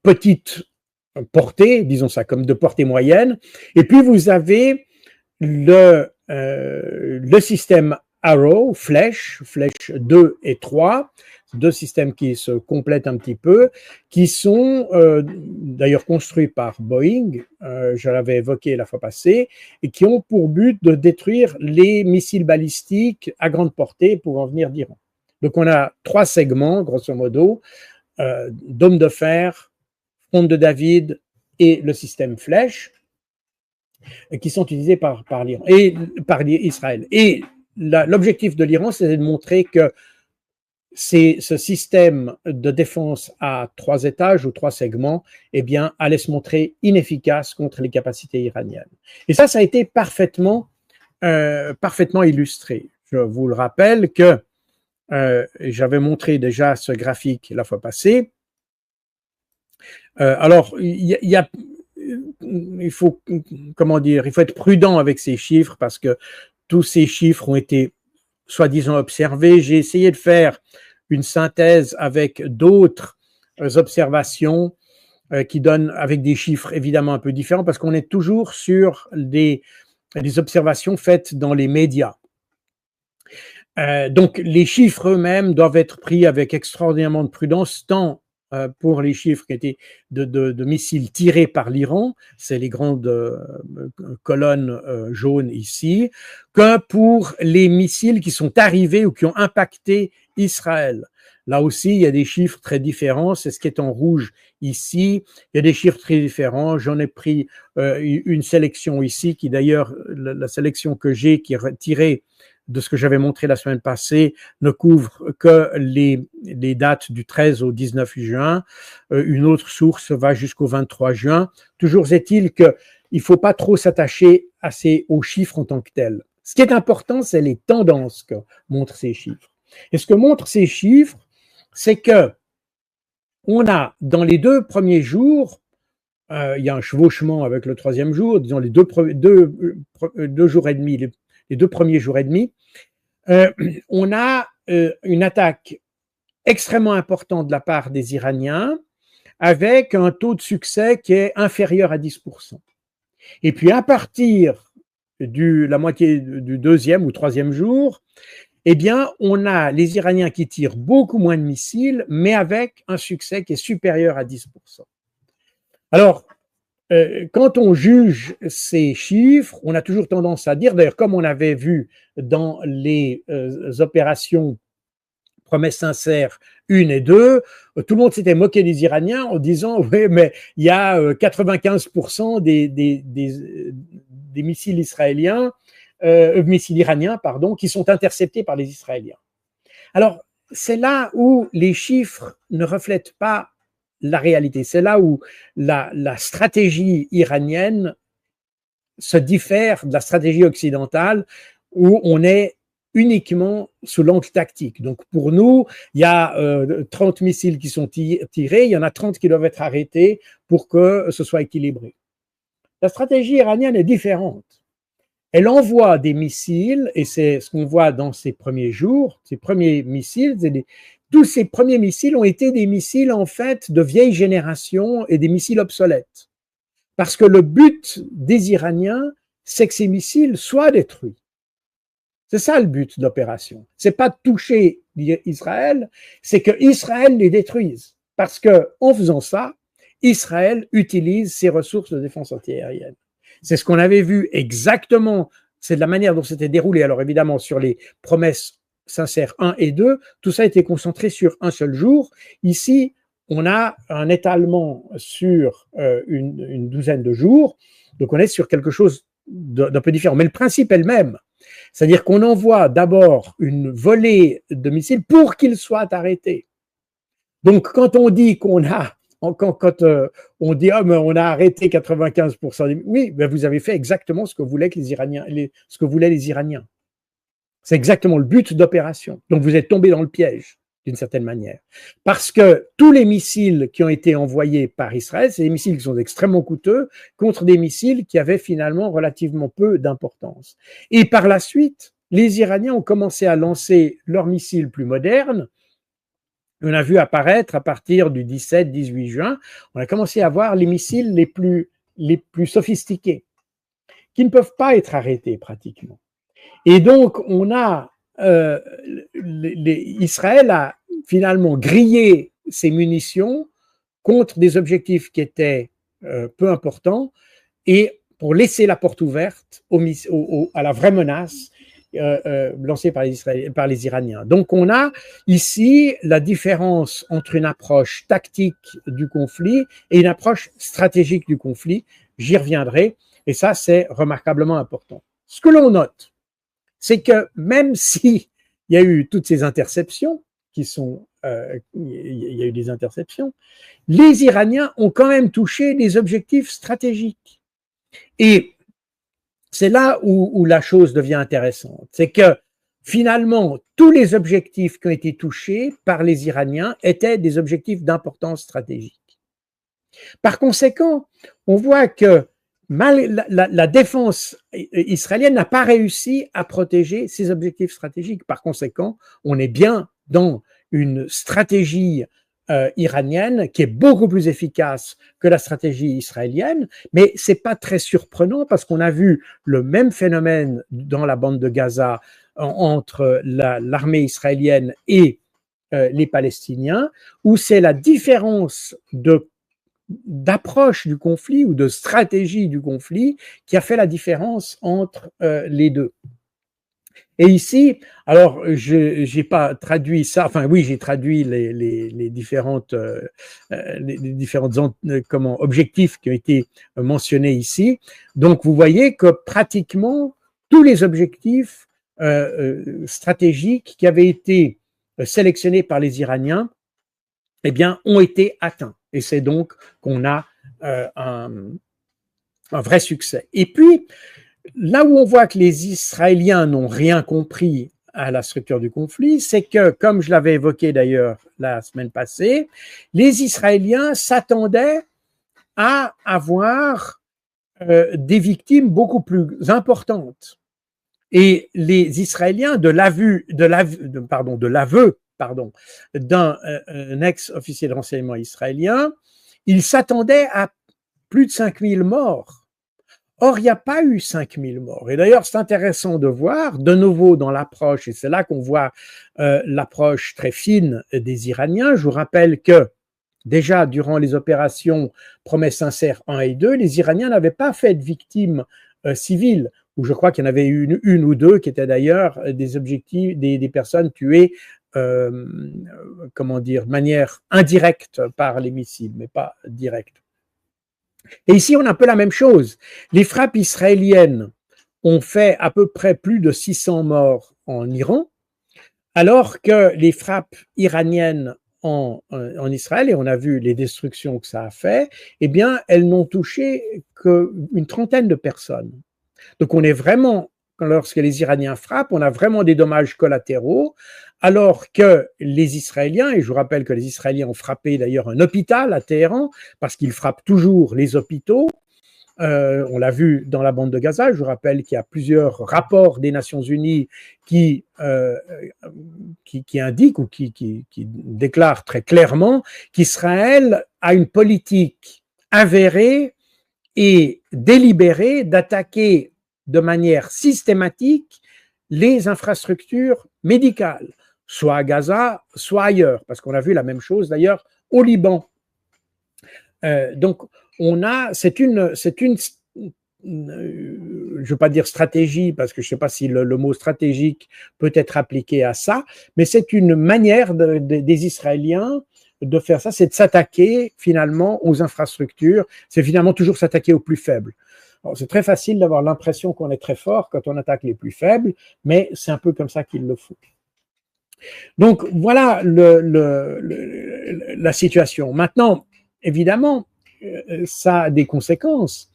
[SPEAKER 2] petite portée, disons ça comme de portée moyenne. Et puis vous avez le système Arrow, flèche 2 et 3, 2 systèmes qui se complètent un petit peu, qui sont d'ailleurs construits par Boeing, je l'avais évoqué la fois passée, et qui ont pour but de détruire les missiles balistiques à grande portée pouvant venir d'Iran. Donc on a 3 segments, grosso modo, dôme de fer, fronde de David et le système flèche, qui sont utilisés par l'Iran et par Israël. Et l'objectif de l'Iran, c'est de montrer que ce système de défense à 3 étages ou 3 segments, eh bien, allait se montrer inefficace contre les capacités iraniennes. Et ça a été parfaitement illustré. Je vous le rappelle que j'avais montré déjà ce graphique la fois passée. Alors, il faut être prudent avec ces chiffres parce que tous ces chiffres ont été soi-disant observés. J'ai essayé de faire une synthèse avec d'autres observations qui donnent avec des chiffres évidemment un peu différents parce qu'on est toujours sur des observations faites dans les médias. Donc, les chiffres eux-mêmes doivent être pris avec extraordinairement de prudence, tant pour les chiffres qui étaient de missiles tirés par l'Iran, c'est les grandes colonnes jaunes ici, que pour les missiles qui sont arrivés ou qui ont impacté Israël. Là aussi, il y a des chiffres très différents, c'est ce qui est en rouge ici, il y a des chiffres très différents, j'en ai pris une sélection ici, qui d'ailleurs, la sélection que j'ai, qui est tirée de ce que j'avais montré la semaine passée, ne couvre que les dates du 13 au 19 juin. Une autre source va jusqu'au 23 juin. Toujours est-il qu'il ne faut pas trop s'attacher aux chiffres en tant que tels. Ce qui est important, c'est les tendances que montrent ces chiffres. Et ce que montrent ces chiffres, c'est que on a, dans les 2 premiers jours, il y a un chevauchement avec le 3e jour, disons les 2 jours et demi, les 2 premiers jours et demi, on a une attaque extrêmement importante de la part des Iraniens avec un taux de succès qui est inférieur à 10%. Et puis à partir de la moitié du 2e ou 3e jour, eh bien, on a les Iraniens qui tirent beaucoup moins de missiles, mais avec un succès qui est supérieur à 10%. Alors, quand on juge ces chiffres, on a toujours tendance à dire, d'ailleurs comme on avait vu dans les opérations Promesse sincère 1 et 2, tout le monde s'était moqué des Iraniens en disant oui, mais il y a 95% des missiles israéliens, missiles iraniens, pardon, qui sont interceptés par les Israéliens. Alors, c'est là où les chiffres ne reflètent pas la réalité. C'est là où la stratégie iranienne se diffère de la stratégie occidentale, où on est uniquement sous l'angle tactique. Donc pour nous, il y a 30 missiles qui sont tirés, il y en a 30 qui doivent être arrêtés pour que ce soit équilibré. La stratégie iranienne est différente. Elle envoie des missiles, et c'est ce qu'on voit dans ces premiers jours, ces premiers missiles, tous ces premiers missiles ont été des missiles en fait de vieille génération et des missiles obsolètes. Parce que le but des Iraniens, c'est que ces missiles soient détruits. C'est ça le but de l'opération. C'est pas de toucher Israël, c'est que Israël les détruise. Parce que en faisant ça, Israël utilise ses ressources de défense antiaérienne. C'est ce qu'on avait vu exactement, c'est de la manière dont c'était déroulé. Alors évidemment, sur les promesses sincères 1 et 2, tout ça a été concentré sur un seul jour. Ici, on a un étalement sur une douzaine de jours, donc on est sur quelque chose d'un peu différent. Mais le principe est le même. C'est-à-dire qu'on envoie d'abord une volée de missiles pour qu'ils soient arrêtés. Donc, quand on dit qu'on a, quand on dit mais on a arrêté 95%, oui, ben vous avez fait exactement ce que voulaient les Iraniens, ce que voulaient les Iraniens. C'est exactement le but d'opération. Donc, vous êtes tombé dans le piège d'une certaine manière. Parce que tous les missiles qui ont été envoyés par Israël, c'est des missiles qui sont extrêmement coûteux contre des missiles qui avaient finalement relativement peu d'importance. Et par la suite, les Iraniens ont commencé à lancer leurs missiles plus modernes. On a vu apparaître à partir du 17-18 juin, on a commencé à voir les missiles les plus sophistiqués, qui ne peuvent pas être arrêtés pratiquement. Et donc, on a Israël a finalement grillé ses munitions contre des objectifs qui étaient peu importants et pour laisser la porte ouverte à la vraie menace lancée par les Iraniens. Donc on a ici la différence entre une approche tactique du conflit et une approche stratégique du conflit. J'y reviendrai et ça c'est remarquablement important. Ce que l'on note, c'est que même s'il y a eu toutes ces interceptions, il y a eu des interceptions, les Iraniens ont quand même touché des objectifs stratégiques. Et c'est là où la chose devient intéressante. C'est que finalement, tous les objectifs qui ont été touchés par les Iraniens étaient des objectifs d'importance stratégique. Par conséquent, on voit que la défense israélienne n'a pas réussi à protéger ses objectifs stratégiques. Par conséquent, on est bien dans une stratégie iranienne qui est beaucoup plus efficace que la stratégie israélienne, mais c'est pas très surprenant parce qu'on a vu le même phénomène dans la bande de Gaza entre l'armée israélienne et les Palestiniens, où c'est la différence d'approche du conflit ou de stratégie du conflit qui a fait la différence entre les deux. Et ici, alors je n'ai pas traduit ça, enfin oui, j'ai traduit les différentes objectifs qui ont été mentionnés ici. Donc vous voyez que pratiquement tous les objectifs stratégiques qui avaient été sélectionnés par les Iraniens, eh bien, ont été atteints. Et c'est donc qu'on a un vrai succès. Et puis, là où on voit que les Israéliens n'ont rien compris à la structure du conflit, c'est que, comme je l'avais évoqué d'ailleurs la semaine passée, les Israéliens s'attendaient à avoir des victimes beaucoup plus importantes. Et les Israéliens, de l'aveu d'un ex-officier de renseignement israélien, ils s'attendaient à plus de 5000 morts. Or, il n'y a pas eu 5000 morts. Et d'ailleurs, c'est intéressant de voir, de nouveau dans l'approche, et c'est là qu'on voit l'approche très fine des Iraniens. Je vous rappelle que déjà, durant les opérations Promesse sincère 1 et 2, les Iraniens n'avaient pas fait de victimes civiles, ou je crois qu'il y en avait une ou deux qui étaient d'ailleurs des personnes tuées de manière indirecte par les missiles, mais pas directe. Et ici, on a un peu la même chose. Les frappes israéliennes ont fait à peu près plus de 600 morts en Iran, alors que les frappes iraniennes en Israël, et on a vu les destructions que ça a fait, eh bien, elles n'ont touché qu'une trentaine de personnes. Donc, on est vraiment, lorsque les Iraniens frappent, on a vraiment des dommages collatéraux, alors que les Israéliens, et je vous rappelle que les Israéliens ont frappé d'ailleurs un hôpital à Téhéran, parce qu'ils frappent toujours les hôpitaux, on l'a vu dans la bande de Gaza, je vous rappelle qu'il y a plusieurs rapports des Nations Unies qui indiquent ou qui déclarent très clairement qu'Israël a une politique avérée et délibérée d'attaquer de manière systématique les infrastructures médicales, soit à Gaza, soit ailleurs, parce qu'on a vu la même chose d'ailleurs au Liban. Donc, c'est une, je ne veux pas dire stratégie, parce que je ne sais pas si le mot stratégique peut être appliqué à ça, mais c'est une manière des Israéliens de faire ça, c'est de s'attaquer finalement aux infrastructures, c'est finalement toujours s'attaquer aux plus faibles. Alors, c'est très facile d'avoir l'impression qu'on est très fort quand on attaque les plus faibles, mais c'est un peu comme ça qu'il le faut. Donc, voilà la situation. Maintenant, évidemment, ça a des conséquences.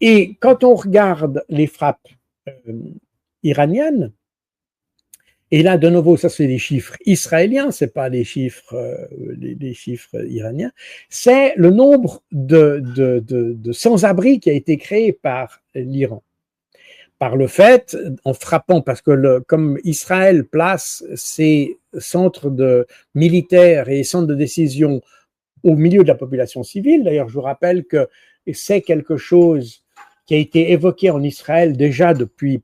[SPEAKER 2] Et quand on regarde les frappes iraniennes, et là, de nouveau, ça c'est des chiffres israéliens, c'est pas des chiffres iraniens, c'est le nombre de sans-abri qui a été créé par l'Iran. Par le fait, en frappant, parce que comme Israël place ses centres militaires et centres de décision au milieu de la population civile, d'ailleurs je vous rappelle que c'est quelque chose qui a été évoqué en Israël déjà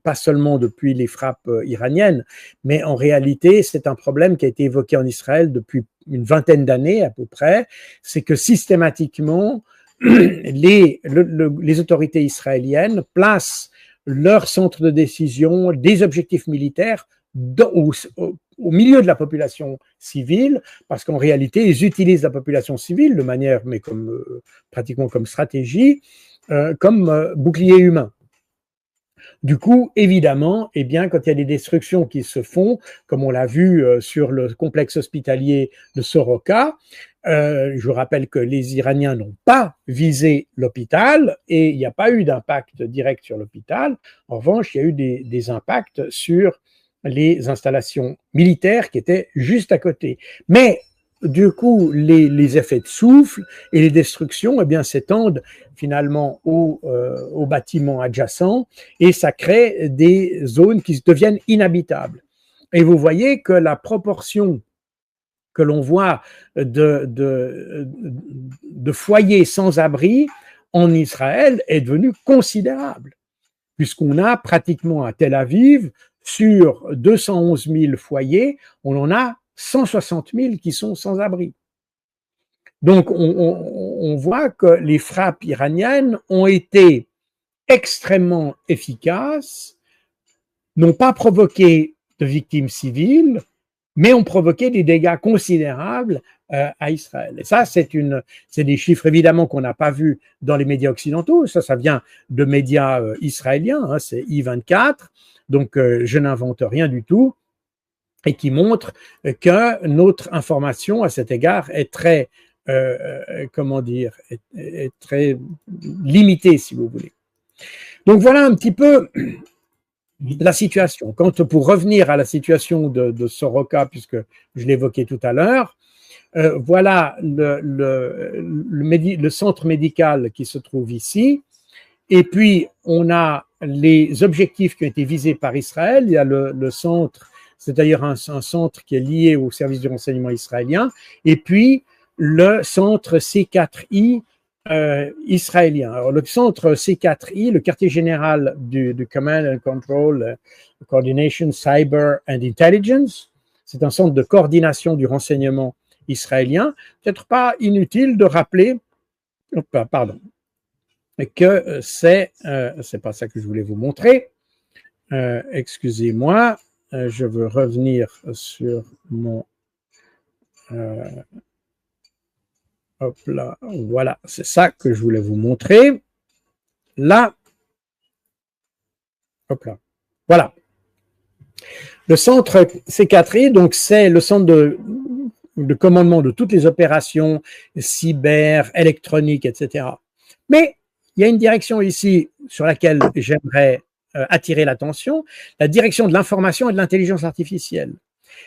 [SPEAKER 2] pas seulement depuis les frappes iraniennes, mais en réalité c'est un problème qui a été évoqué en Israël depuis une vingtaine d'années à peu près, c'est que systématiquement les autorités israéliennes placent leurs centres de décision, des objectifs militaires au milieu de la population civile, parce qu'en réalité, ils utilisent la population civile de manière, mais pratiquement comme stratégie, comme bouclier humain. Du coup, évidemment, eh bien, quand il y a des destructions qui se font, comme on l'a vu sur le complexe hospitalier de Soroka, je vous rappelle que les Iraniens n'ont pas visé l'hôpital et il n'y a pas eu d'impact direct sur l'hôpital. En revanche, il y a eu des impacts sur les installations militaires qui étaient juste à côté. Mais du coup, les effets de souffle et les destructions, eh bien, s'étendent finalement aux bâtiments adjacents et ça crée des zones qui deviennent inhabitables. Et vous voyez que la proportion que l'on voit de foyers sans abri en Israël est devenue considérable, puisqu'on a pratiquement à Tel Aviv, sur 211 000 foyers, on en a 160 000 qui sont sans abri. Donc, on voit que les frappes iraniennes ont été extrêmement efficaces, n'ont pas provoqué de victimes civiles, mais ont provoqué des dégâts considérables à Israël. Et ça, c'est des chiffres évidemment qu'on n'a pas vus dans les médias occidentaux. Ça vient de médias israéliens, hein, c'est I24, donc je n'invente rien du tout, et qui montre que notre information à cet égard est très, comment dire, est très limitée, si vous voulez. Donc voilà un petit peu la situation. Pour revenir à la situation de Soroka, puisque je l'évoquais tout à l'heure, voilà le centre médical qui se trouve ici, et puis on a les objectifs qui ont été visés par Israël. Il y a le centre, c'est d'ailleurs un centre qui est lié au service du renseignement israélien, et puis le centre C4I israélien. Alors, le centre C4I, le quartier général du Command and Control, Coordination, Cyber and Intelligence, c'est un centre de coordination du renseignement israélien. Peut-être pas inutile de rappeler, pardon, que c'est pas ça que je voulais vous montrer. Excusez-moi, je veux revenir sur mon hop là, voilà, c'est ça que je voulais vous montrer. Là, hop là, voilà. Le centre C4I, donc c'est le centre de commandement de toutes les opérations cyber, électroniques, etc. Mais il y a une direction ici sur laquelle j'aimerais attirer l'attention, la direction de l'information et de l'intelligence artificielle.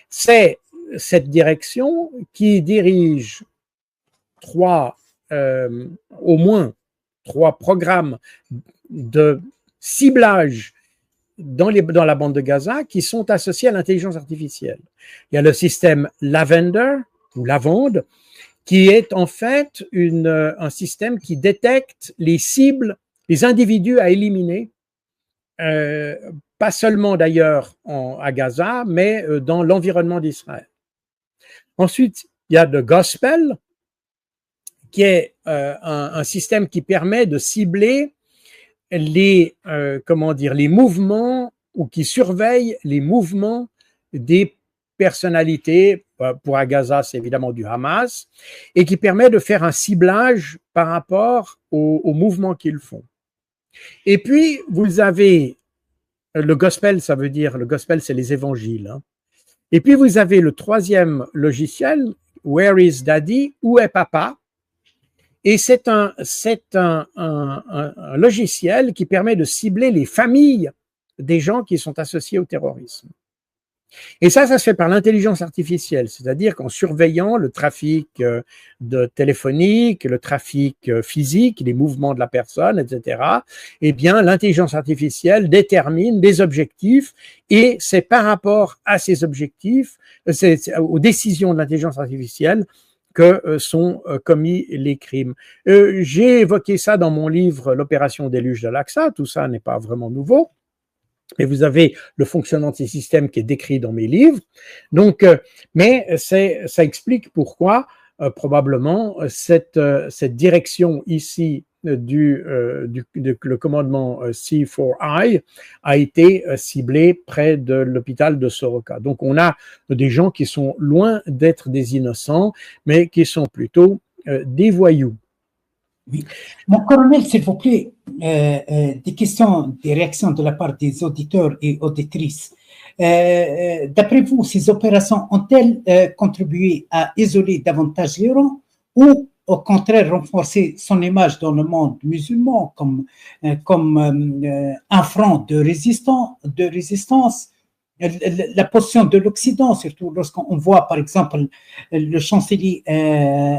[SPEAKER 2] C'est cette direction qui dirige au moins trois programmes de ciblage dans la bande de Gaza qui sont associés à l'intelligence artificielle. Il y a le système Lavender ou Lavande, qui est en fait un système qui détecte les cibles, les individus à éliminer, pas seulement d'ailleurs à Gaza, mais dans l'environnement d'Israël. Ensuite, il y a le Gospel, qui est un système qui permet de cibler les mouvements, ou qui surveille les mouvements des personnalités. Pour à Gaza, c'est évidemment du Hamas, et qui permet de faire un ciblage par rapport aux mouvements qu'ils font. Et puis, vous avez le Gospel, le Gospel, c'est les évangiles, hein. Et puis, vous avez le troisième logiciel, Where is Daddy? Où est papa? Et c'est un logiciel qui permet de cibler les familles des gens qui sont associés au terrorisme. Et ça se fait par l'intelligence artificielle, c'est-à-dire qu'en surveillant le trafic téléphonique, le trafic physique, les mouvements de la personne, etc., eh bien, l'intelligence artificielle détermine des objectifs, et c'est par rapport à ces objectifs, aux décisions de l'intelligence artificielle, que sont commis les crimes. J'ai évoqué ça dans mon livre « L'opération déluge d'Al-Aqsa », tout ça n'est pas vraiment nouveau, et vous avez le fonctionnement de ces systèmes qui est décrit dans mes livres. Donc, mais ça explique pourquoi probablement cette direction ici le commandement C4I a été ciblé près de l'hôpital de Soroka. Donc, on a des gens qui sont loin d'être des innocents, mais qui sont plutôt des voyous.
[SPEAKER 1] Oui. Mon colonel, s'il vous plaît, des questions, des réactions de la part des auditeurs et auditrices. D'après vous, ces opérations ont-elles contribué à isoler davantage l'Iran, ou au contraire renforcer son image dans le monde musulman comme un front de résistance? La position de l'Occident, surtout lorsqu'on voit par exemple le chancelier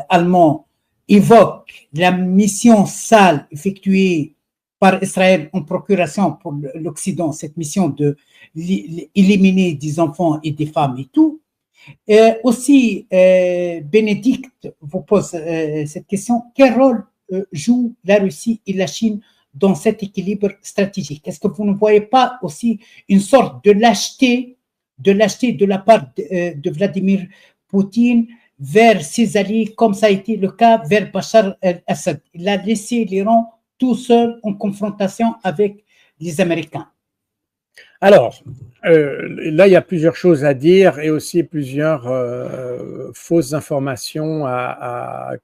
[SPEAKER 1] allemand évoque la mission sale effectuée par Israël en procuration pour l'Occident, cette mission de éliminer des enfants et des femmes et tout. Aussi, Bénédicte vous pose cette question: quel rôle joue la Russie et la Chine dans cet équilibre stratégique? Est-ce que vous ne voyez pas aussi une sorte de lâcheté de l'acheter de la part de Vladimir Poutine vers ses alliés, comme ça a été le cas vers Bachar el-Assad. Il a laissé l'Iran tout seul en confrontation avec les Américains.
[SPEAKER 2] Alors, là, il y a plusieurs choses à dire et aussi plusieurs fausses informations à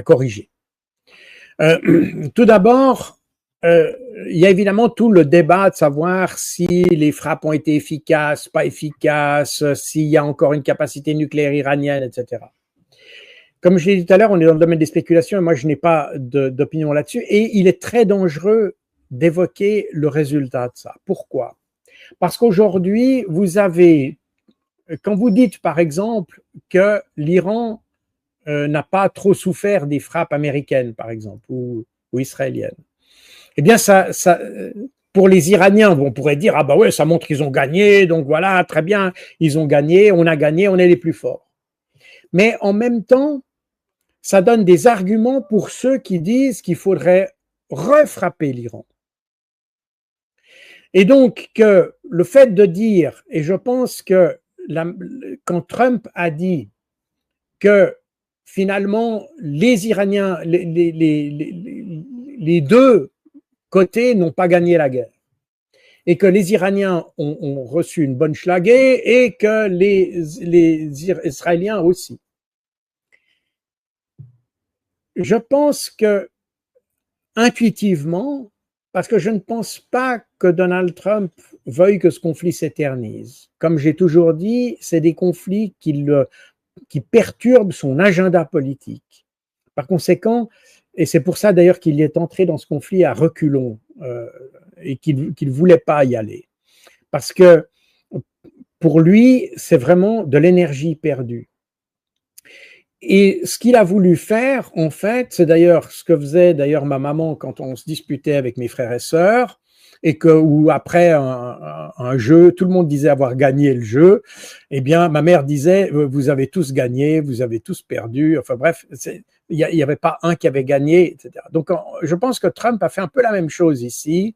[SPEAKER 2] corriger. Tout d'abord, il y a évidemment tout le débat de savoir si les frappes ont été efficaces, pas efficaces, s'il y a encore une capacité nucléaire iranienne, etc. Comme je l'ai dit tout à l'heure, on est dans le domaine des spéculations et moi, je n'ai pas d'opinion là-dessus. Et il est très dangereux d'évoquer le résultat de ça. Pourquoi? Parce qu'aujourd'hui, vous avez, quand vous dites par exemple que l'Iran n'a pas trop souffert des frappes américaines, par exemple, ou israéliennes, eh bien, ça, pour les Iraniens, on pourrait dire, ah bah ouais, ça montre qu'ils ont gagné, donc voilà, très bien, ils ont gagné, on est les plus forts. Mais en même temps, ça donne des arguments pour ceux qui disent qu'il faudrait refrapper l'Iran. Et donc, que le fait de dire, et je pense que quand Trump a dit que finalement, les Iraniens, les deux côtés n'ont pas gagné la guerre, et que les Iraniens ont reçu une bonne schlaguée, et que les Israéliens aussi. Je pense que, intuitivement, parce que je ne pense pas que Donald Trump veuille que ce conflit s'éternise. Comme j'ai toujours dit, c'est des conflits qui perturbent son agenda politique. Par conséquent, et c'est pour ça d'ailleurs qu'il est entré dans ce conflit à reculons et qu'il ne voulait pas y aller. Parce que pour lui, c'est vraiment de l'énergie perdue. Et ce qu'il a voulu faire, en fait, c'est d'ailleurs ce que faisait d'ailleurs ma maman quand on se disputait avec mes frères et sœurs, et ou après un jeu, tout le monde disait avoir gagné le jeu, eh bien, ma mère disait, vous avez tous gagné, vous avez tous perdu, enfin bref, il n'y avait pas un qui avait gagné, etc. Donc, je pense que Trump a fait un peu la même chose ici,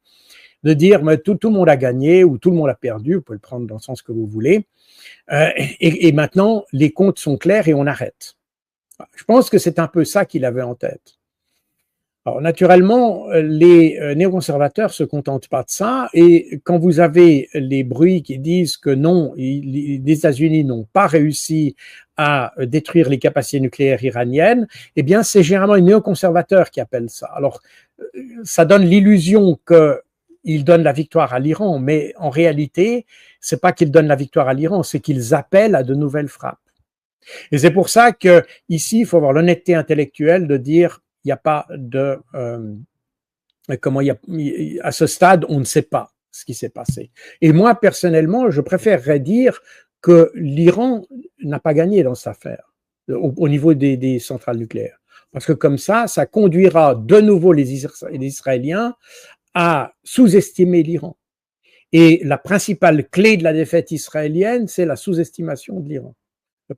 [SPEAKER 2] de dire, mais tout le monde a gagné, ou tout le monde a perdu, vous pouvez le prendre dans le sens que vous voulez, et maintenant, les comptes sont clairs et on arrête. Je pense que c'est un peu ça qu'il avait en tête. Alors, naturellement, les néoconservateurs se contentent pas de ça, et quand vous avez les bruits qui disent que non, les États-Unis n'ont pas réussi à détruire les capacités nucléaires iraniennes, eh bien, c'est généralement les néoconservateurs qui appellent ça. Alors, ça donne l'illusion qu'ils donnent la victoire à l'Iran, mais en réalité, c'est pas qu'ils donnent la victoire à l'Iran, c'est qu'ils appellent à de nouvelles frappes. Et c'est pour ça que ici, il faut avoir l'honnêteté intellectuelle de dire il n'y a pas de à ce stade, on ne sait pas ce qui s'est passé. Et moi, personnellement, je préférerais dire que l'Iran n'a pas gagné dans cette affaire au niveau des centrales nucléaires. Parce que comme ça conduira de nouveau les Israéliens à sous-estimer l'Iran. Et la principale clé de la défaite israélienne, c'est la sous-estimation de l'Iran.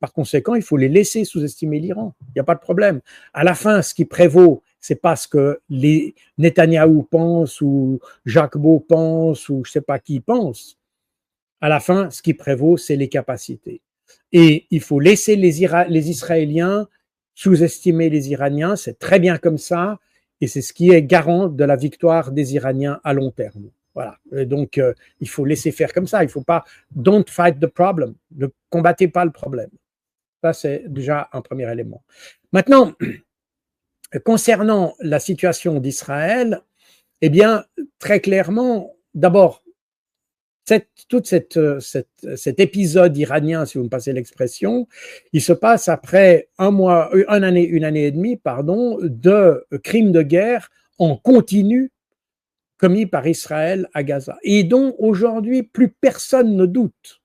[SPEAKER 2] Par conséquent, il faut les laisser sous-estimer l'Iran. Il n'y a pas de problème. À la fin, ce qui prévaut, c'est pas ce que les Netanyahou pensent ou Jacques Beau pense ou je sais pas qui pense. À la fin, ce qui prévaut, c'est les capacités. Et il faut laisser les Israéliens sous-estimer les Iraniens. C'est très bien comme ça. Et c'est ce qui est garant de la victoire des Iraniens à long terme. Voilà. Et donc, il faut laisser faire comme ça. Il ne faut pas « don't fight the problem ». Ne combattez pas le problème. Ça, c'est déjà un premier élément. Maintenant, concernant la situation d'Israël, eh bien, très clairement, d'abord, cet épisode iranien, si vous me passez l'expression, il se passe après une année et demie, de crimes de guerre en continu commis par Israël à Gaza, et dont aujourd'hui plus personne ne doute.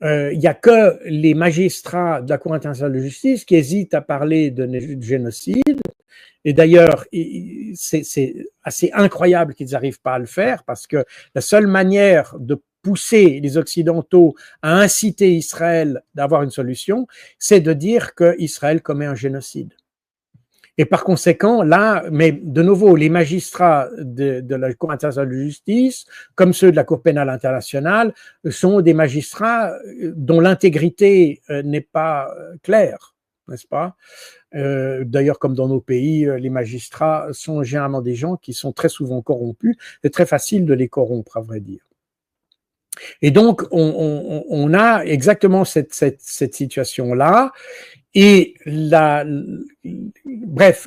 [SPEAKER 2] Il n'y a que les magistrats de la Cour internationale de justice qui hésitent à parler de génocide, et d'ailleurs c'est assez incroyable qu'ils n'arrivent pas à le faire, parce que la seule manière de pousser les Occidentaux à inciter Israël d'avoir une solution, c'est de dire qu'Israël commet un génocide. Et par conséquent, là, mais de nouveau, les magistrats de la Cour internationale de justice, comme ceux de la Cour pénale internationale, sont des magistrats dont l'intégrité n'est pas claire, n'est-ce pas? D'ailleurs, comme dans nos pays, les magistrats sont généralement des gens qui sont très souvent corrompus. C'est très facile de les corrompre, à vrai dire. Et donc, on a exactement cette situation-là. Et bref,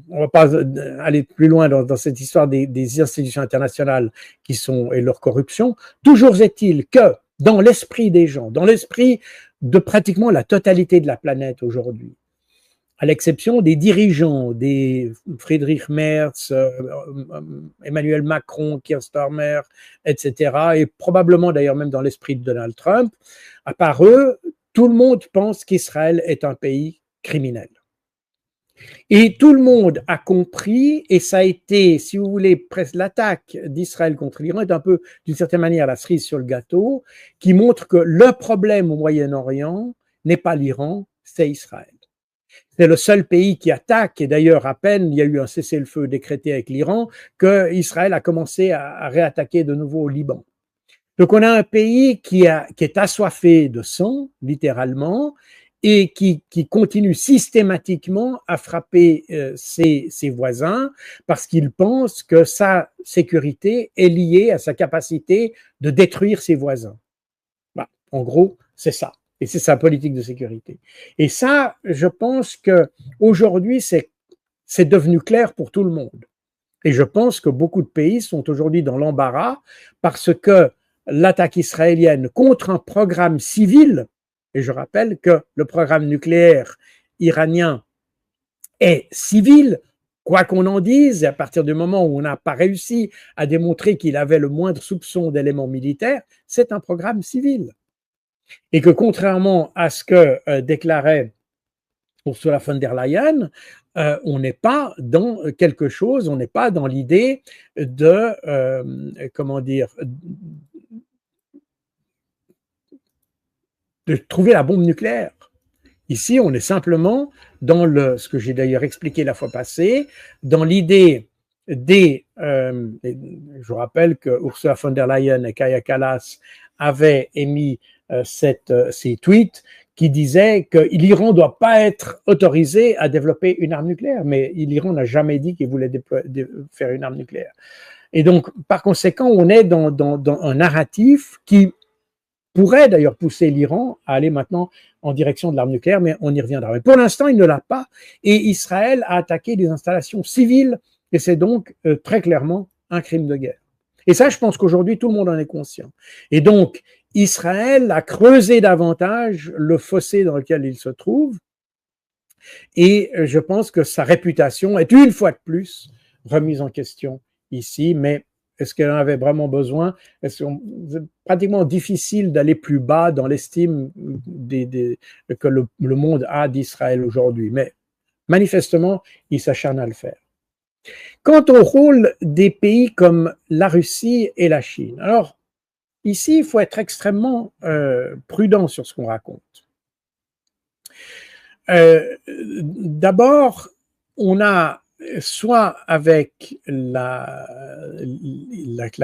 [SPEAKER 2] on va pas aller plus loin dans cette histoire des institutions internationales qui sont et leur corruption. Toujours est-il que dans l'esprit des gens, dans l'esprit de pratiquement la totalité de la planète aujourd'hui, à l'exception des dirigeants, des Friedrich Merz, Emmanuel Macron, Keir Starmer, etc., et probablement d'ailleurs même dans l'esprit de Donald Trump, à part eux, tout le monde pense qu'Israël est un pays criminel. Et tout le monde a compris, et ça a été, si vous voulez, presque l'attaque d'Israël contre l'Iran est un peu, d'une certaine manière, la cerise sur le gâteau, qui montre que le problème au Moyen-Orient n'est pas l'Iran, c'est Israël. C'est le seul pays qui attaque, et d'ailleurs, à peine il y a eu un cessez-le-feu décrété avec l'Iran, que Israël a commencé à réattaquer de nouveau au Liban. Donc, on a un pays qui est assoiffé de sang, littéralement, et qui continue systématiquement à frapper ses voisins parce qu'il pense que sa sécurité est liée à sa capacité de détruire ses voisins. Bah, en gros, c'est ça. Et c'est sa politique de sécurité. Et ça, je pense que aujourd'hui, c'est devenu clair pour tout le monde. Et je pense que beaucoup de pays sont aujourd'hui dans l'embarras parce que l'attaque israélienne contre un programme civil, et je rappelle que le programme nucléaire iranien est civil, quoi qu'on en dise, et à partir du moment où on n'a pas réussi à démontrer qu'il avait le moindre soupçon d'éléments militaires, c'est un programme civil. Et que contrairement à ce que déclarait Ursula von der Leyen, on n'est pas dans quelque chose, on n'est pas dans l'idée de, de trouver la bombe nucléaire. Ici, on est simplement dans ce que j'ai d'ailleurs expliqué la fois passée, dans l'idée je rappelle que Ursula von der Leyen et Kaja Kallas avaient émis ces tweets qui disaient que l'Iran ne doit pas être autorisé à développer une arme nucléaire, mais l'Iran n'a jamais dit qu'il voulait faire une arme nucléaire. Et donc, par conséquent, on est dans un narratif qui pourrait d'ailleurs pousser l'Iran à aller maintenant en direction de l'arme nucléaire, mais on y reviendra. Mais pour l'instant, il ne l'a pas, et Israël a attaqué des installations civiles, et c'est donc très clairement un crime de guerre. Et ça, je pense qu'aujourd'hui, tout le monde en est conscient. Et donc, Israël a creusé davantage le fossé dans lequel il se trouve, et je pense que sa réputation est une fois de plus remise en question ici, mais est-ce qu'elle en avait vraiment besoin? C'est pratiquement difficile d'aller plus bas dans l'estime que le monde a d'Israël aujourd'hui, mais manifestement, il s'acharne à le faire. Quant au rôle des pays comme la Russie et la Chine, alors ici, il faut être extrêmement prudent sur ce qu'on raconte. D'abord, on a soit avec la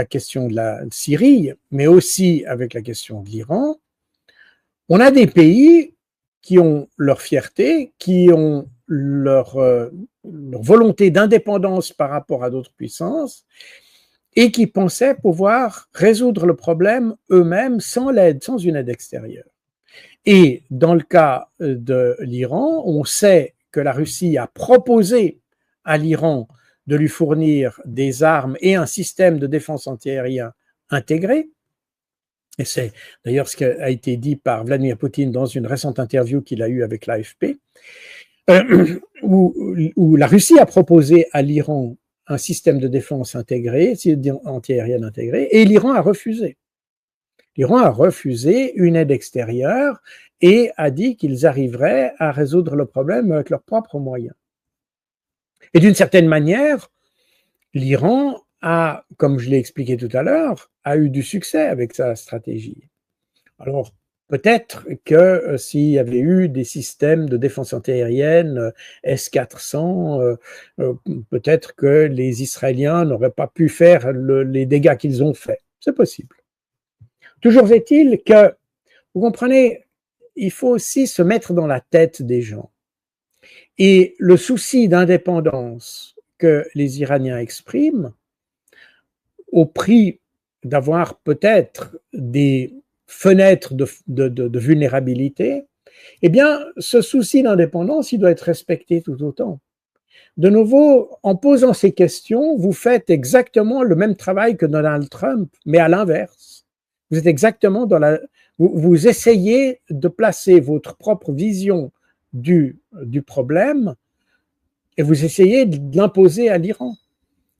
[SPEAKER 2] question de la Syrie, mais aussi avec la question de l'Iran, on a des pays qui ont leur fierté, qui ont leur volonté d'indépendance par rapport à d'autres puissances, et qui pensaient pouvoir résoudre le problème eux-mêmes sans une aide extérieure. Et dans le cas de l'Iran, on sait que la Russie a proposé à l'Iran de lui fournir des armes et un système de défense antiaérien intégré. Et c'est d'ailleurs ce qui a été dit par Vladimir Poutine dans une récente interview qu'il a eue avec l'AFP, où la Russie a proposé à l'Iran un système de défense intégré, antiaérienne intégré, et l'Iran a refusé. L'Iran a refusé une aide extérieure et a dit qu'ils arriveraient à résoudre le problème avec leurs propres moyens. Et d'une certaine manière, l'Iran a, comme je l'ai expliqué tout à l'heure, a eu du succès avec sa stratégie. Alors, peut-être que s'il y avait eu des systèmes de défense antiaérienne S-400, peut-être que les Israéliens n'auraient pas pu faire les dégâts qu'ils ont faits. C'est possible. Toujours est-il que, vous comprenez, il faut aussi se mettre dans la tête des gens. Et le souci d'indépendance que les Iraniens expriment, au prix d'avoir peut-être des fenêtres de vulnérabilité, eh bien, ce souci d'indépendance, il doit être respecté tout autant. De nouveau, en posant ces questions, vous faites exactement le même travail que Donald Trump, mais à l'inverse. Vous êtes exactement dans vous essayez de placer votre propre vision du problème et vous essayez de l'imposer à l'Iran.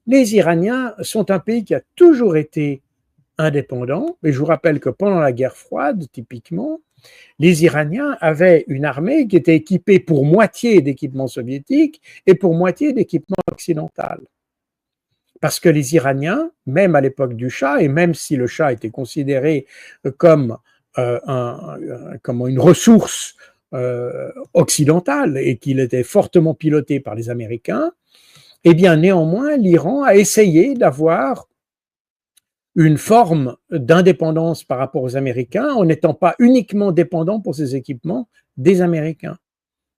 [SPEAKER 2] Les Iraniens sont un pays qui a toujours été indépendant, mais je vous rappelle que pendant la guerre froide, typiquement, les Iraniens avaient une armée qui était équipée pour moitié d'équipements soviétiques et pour moitié d'équipements occidental. Parce que les Iraniens, même à l'époque du Shah, et même si le Shah était considéré comme une ressource occidentale et qu'il était fortement piloté par les Américains, eh bien néanmoins l'Iran a essayé d'avoir une forme d'indépendance par rapport aux Américains en n'étant pas uniquement dépendant pour ses équipements des Américains.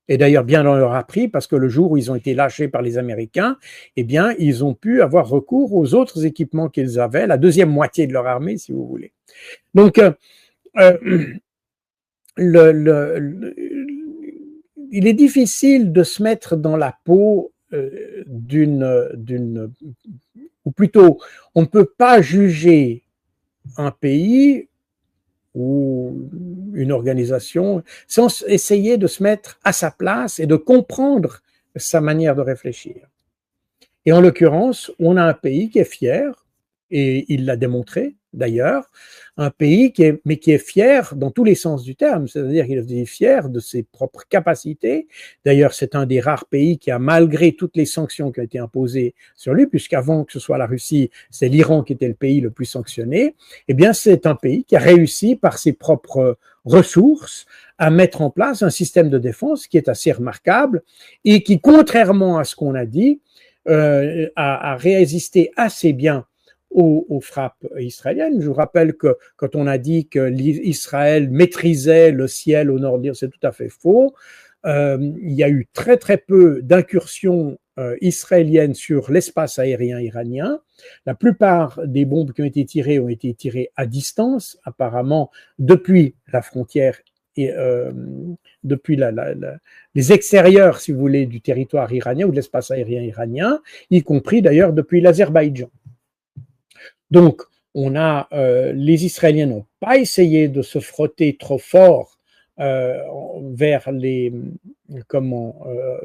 [SPEAKER 2] Et d'ailleurs, bien on leur a appris, parce que le jour où ils ont été lâchés par les Américains, eh bien, ils ont pu avoir recours aux autres équipements qu'ils avaient, la deuxième moitié de leur armée, si vous voulez. Donc, il est difficile de se mettre dans la peau ou plutôt, on ne peut pas juger un pays ou une organisation sans essayer de se mettre à sa place et de comprendre sa manière de réfléchir. Et en l'occurrence, on a un pays qui est fier, et il l'a démontré d'ailleurs, un pays qui est fier dans tous les sens du terme, c'est-à-dire qu'il est fier de ses propres capacités. D'ailleurs, c'est un des rares pays qui a, malgré toutes les sanctions qui ont été imposées sur lui, puisqu'avant que ce soit la Russie, c'est l'Iran qui était le pays le plus sanctionné, eh bien, c'est un pays qui a réussi par ses propres ressources à mettre en place un système de défense qui est assez remarquable et qui, contrairement à ce qu'on a dit, a résisté assez bien aux frappes israéliennes. Je vous rappelle que quand on a dit que Israël maîtrisait le ciel au nord de l'Iran, c'est tout à fait faux. Il y a eu très très peu d'incursions israéliennes sur l'espace aérien iranien. La plupart des bombes qui ont été tirées à distance, apparemment depuis la frontière et depuis les extérieurs, si vous voulez, du territoire iranien ou de l'espace aérien iranien, y compris d'ailleurs depuis l'Azerbaïdjan. Donc, les Israéliens n'ont pas essayé de se frotter trop fort vers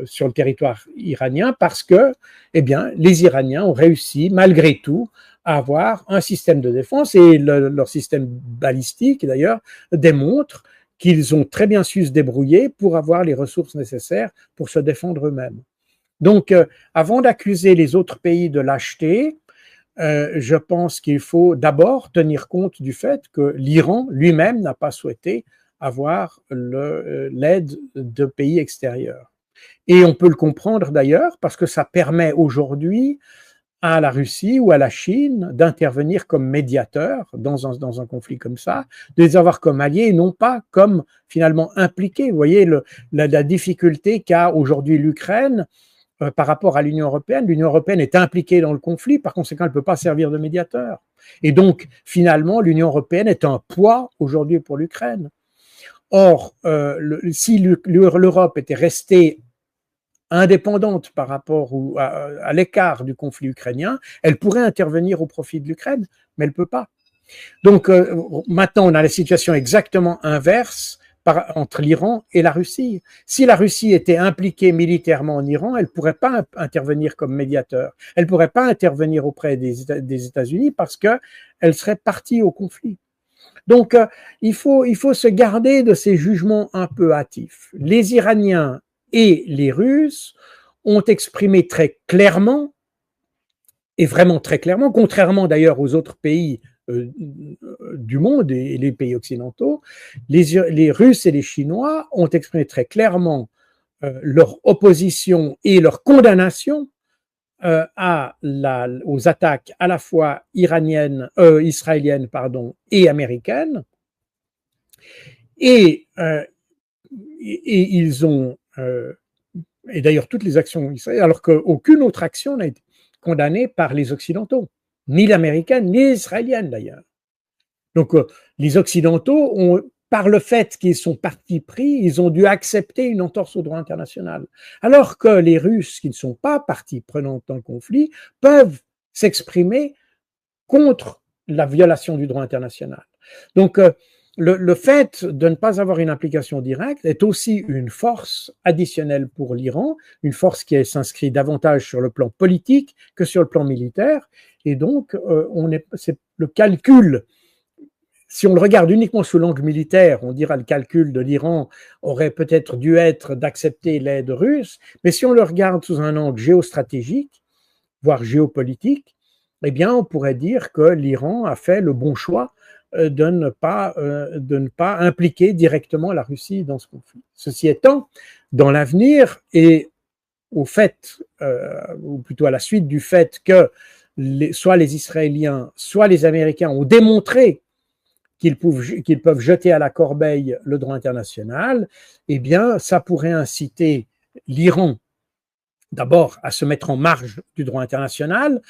[SPEAKER 2] sur le territoire iranien parce que, eh bien, les Iraniens ont réussi, malgré tout, à avoir un système de défense et leur système balistique, d'ailleurs, démontre qu'ils ont très bien su se débrouiller pour avoir les ressources nécessaires pour se défendre eux-mêmes. Donc, avant d'accuser les autres pays de lâcheté, je pense qu'il faut d'abord tenir compte du fait que l'Iran lui-même n'a pas souhaité avoir l'aide de pays extérieurs. Et on peut le comprendre d'ailleurs parce que ça permet aujourd'hui à la Russie ou à la Chine d'intervenir comme médiateur dans un conflit comme ça, de les avoir comme alliés et non pas comme finalement impliqués. Vous voyez la difficulté qu'a aujourd'hui l'Ukraine par rapport à l'Union européenne. L'Union européenne est impliquée dans le conflit, par conséquent, elle ne peut pas servir de médiateur. Et donc, finalement, l'Union européenne est un poids aujourd'hui pour l'Ukraine. Or, si l'Europe était restée indépendante par rapport à l'écart du conflit ukrainien, elle pourrait intervenir au profit de l'Ukraine, mais elle ne peut pas. Donc, maintenant, on a la situation exactement inverse entre l'Iran et la Russie. Si la Russie était impliquée militairement en Iran, elle ne pourrait pas intervenir comme médiateur. Elle ne pourrait pas intervenir auprès des États-Unis parce qu'elle serait partie au conflit. Donc, il faut se garder de ces jugements un peu hâtifs. Les Iraniens et les Russes ont exprimé très clairement, et vraiment très clairement, contrairement d'ailleurs aux autres pays du monde et les pays occidentaux, les Russes et les Chinois ont exprimé très clairement leur opposition et leur condamnation aux attaques à la fois israéliennes et américaines. Et ils ont, et d'ailleurs toutes les actions israéliennes, alors qu'aucune autre action n'a été condamnée par les Occidentaux, ni l'américaine, ni l'israélienne d'ailleurs. Donc les Occidentaux ont, par le fait qu'ils sont partis pris, ils ont dû accepter une entorse au droit international. Alors que les Russes, qui ne sont pas partie prenante dans le conflit, peuvent s'exprimer contre la violation du droit international. Donc, le fait de ne pas avoir une implication directe est aussi une force additionnelle pour l'Iran, une force qui s'inscrit davantage sur le plan politique que sur le plan militaire. Et donc, c'est le calcul. Si on le regarde uniquement sous l'angle militaire, on dira le calcul de l'Iran aurait peut-être dû être d'accepter l'aide russe, mais si on le regarde sous un angle géostratégique, voire géopolitique, eh bien, on pourrait dire que l'Iran a fait le bon choix de ne pas impliquer directement la Russie dans ce conflit. Ceci étant, dans l'avenir et au fait, ou plutôt à la suite du fait que soit les Israéliens, soit les Américains ont démontré qu'ils peuvent jeter à la corbeille le droit international, eh bien, ça pourrait inciter l'Iran d'abord à se mettre en marge du droit international,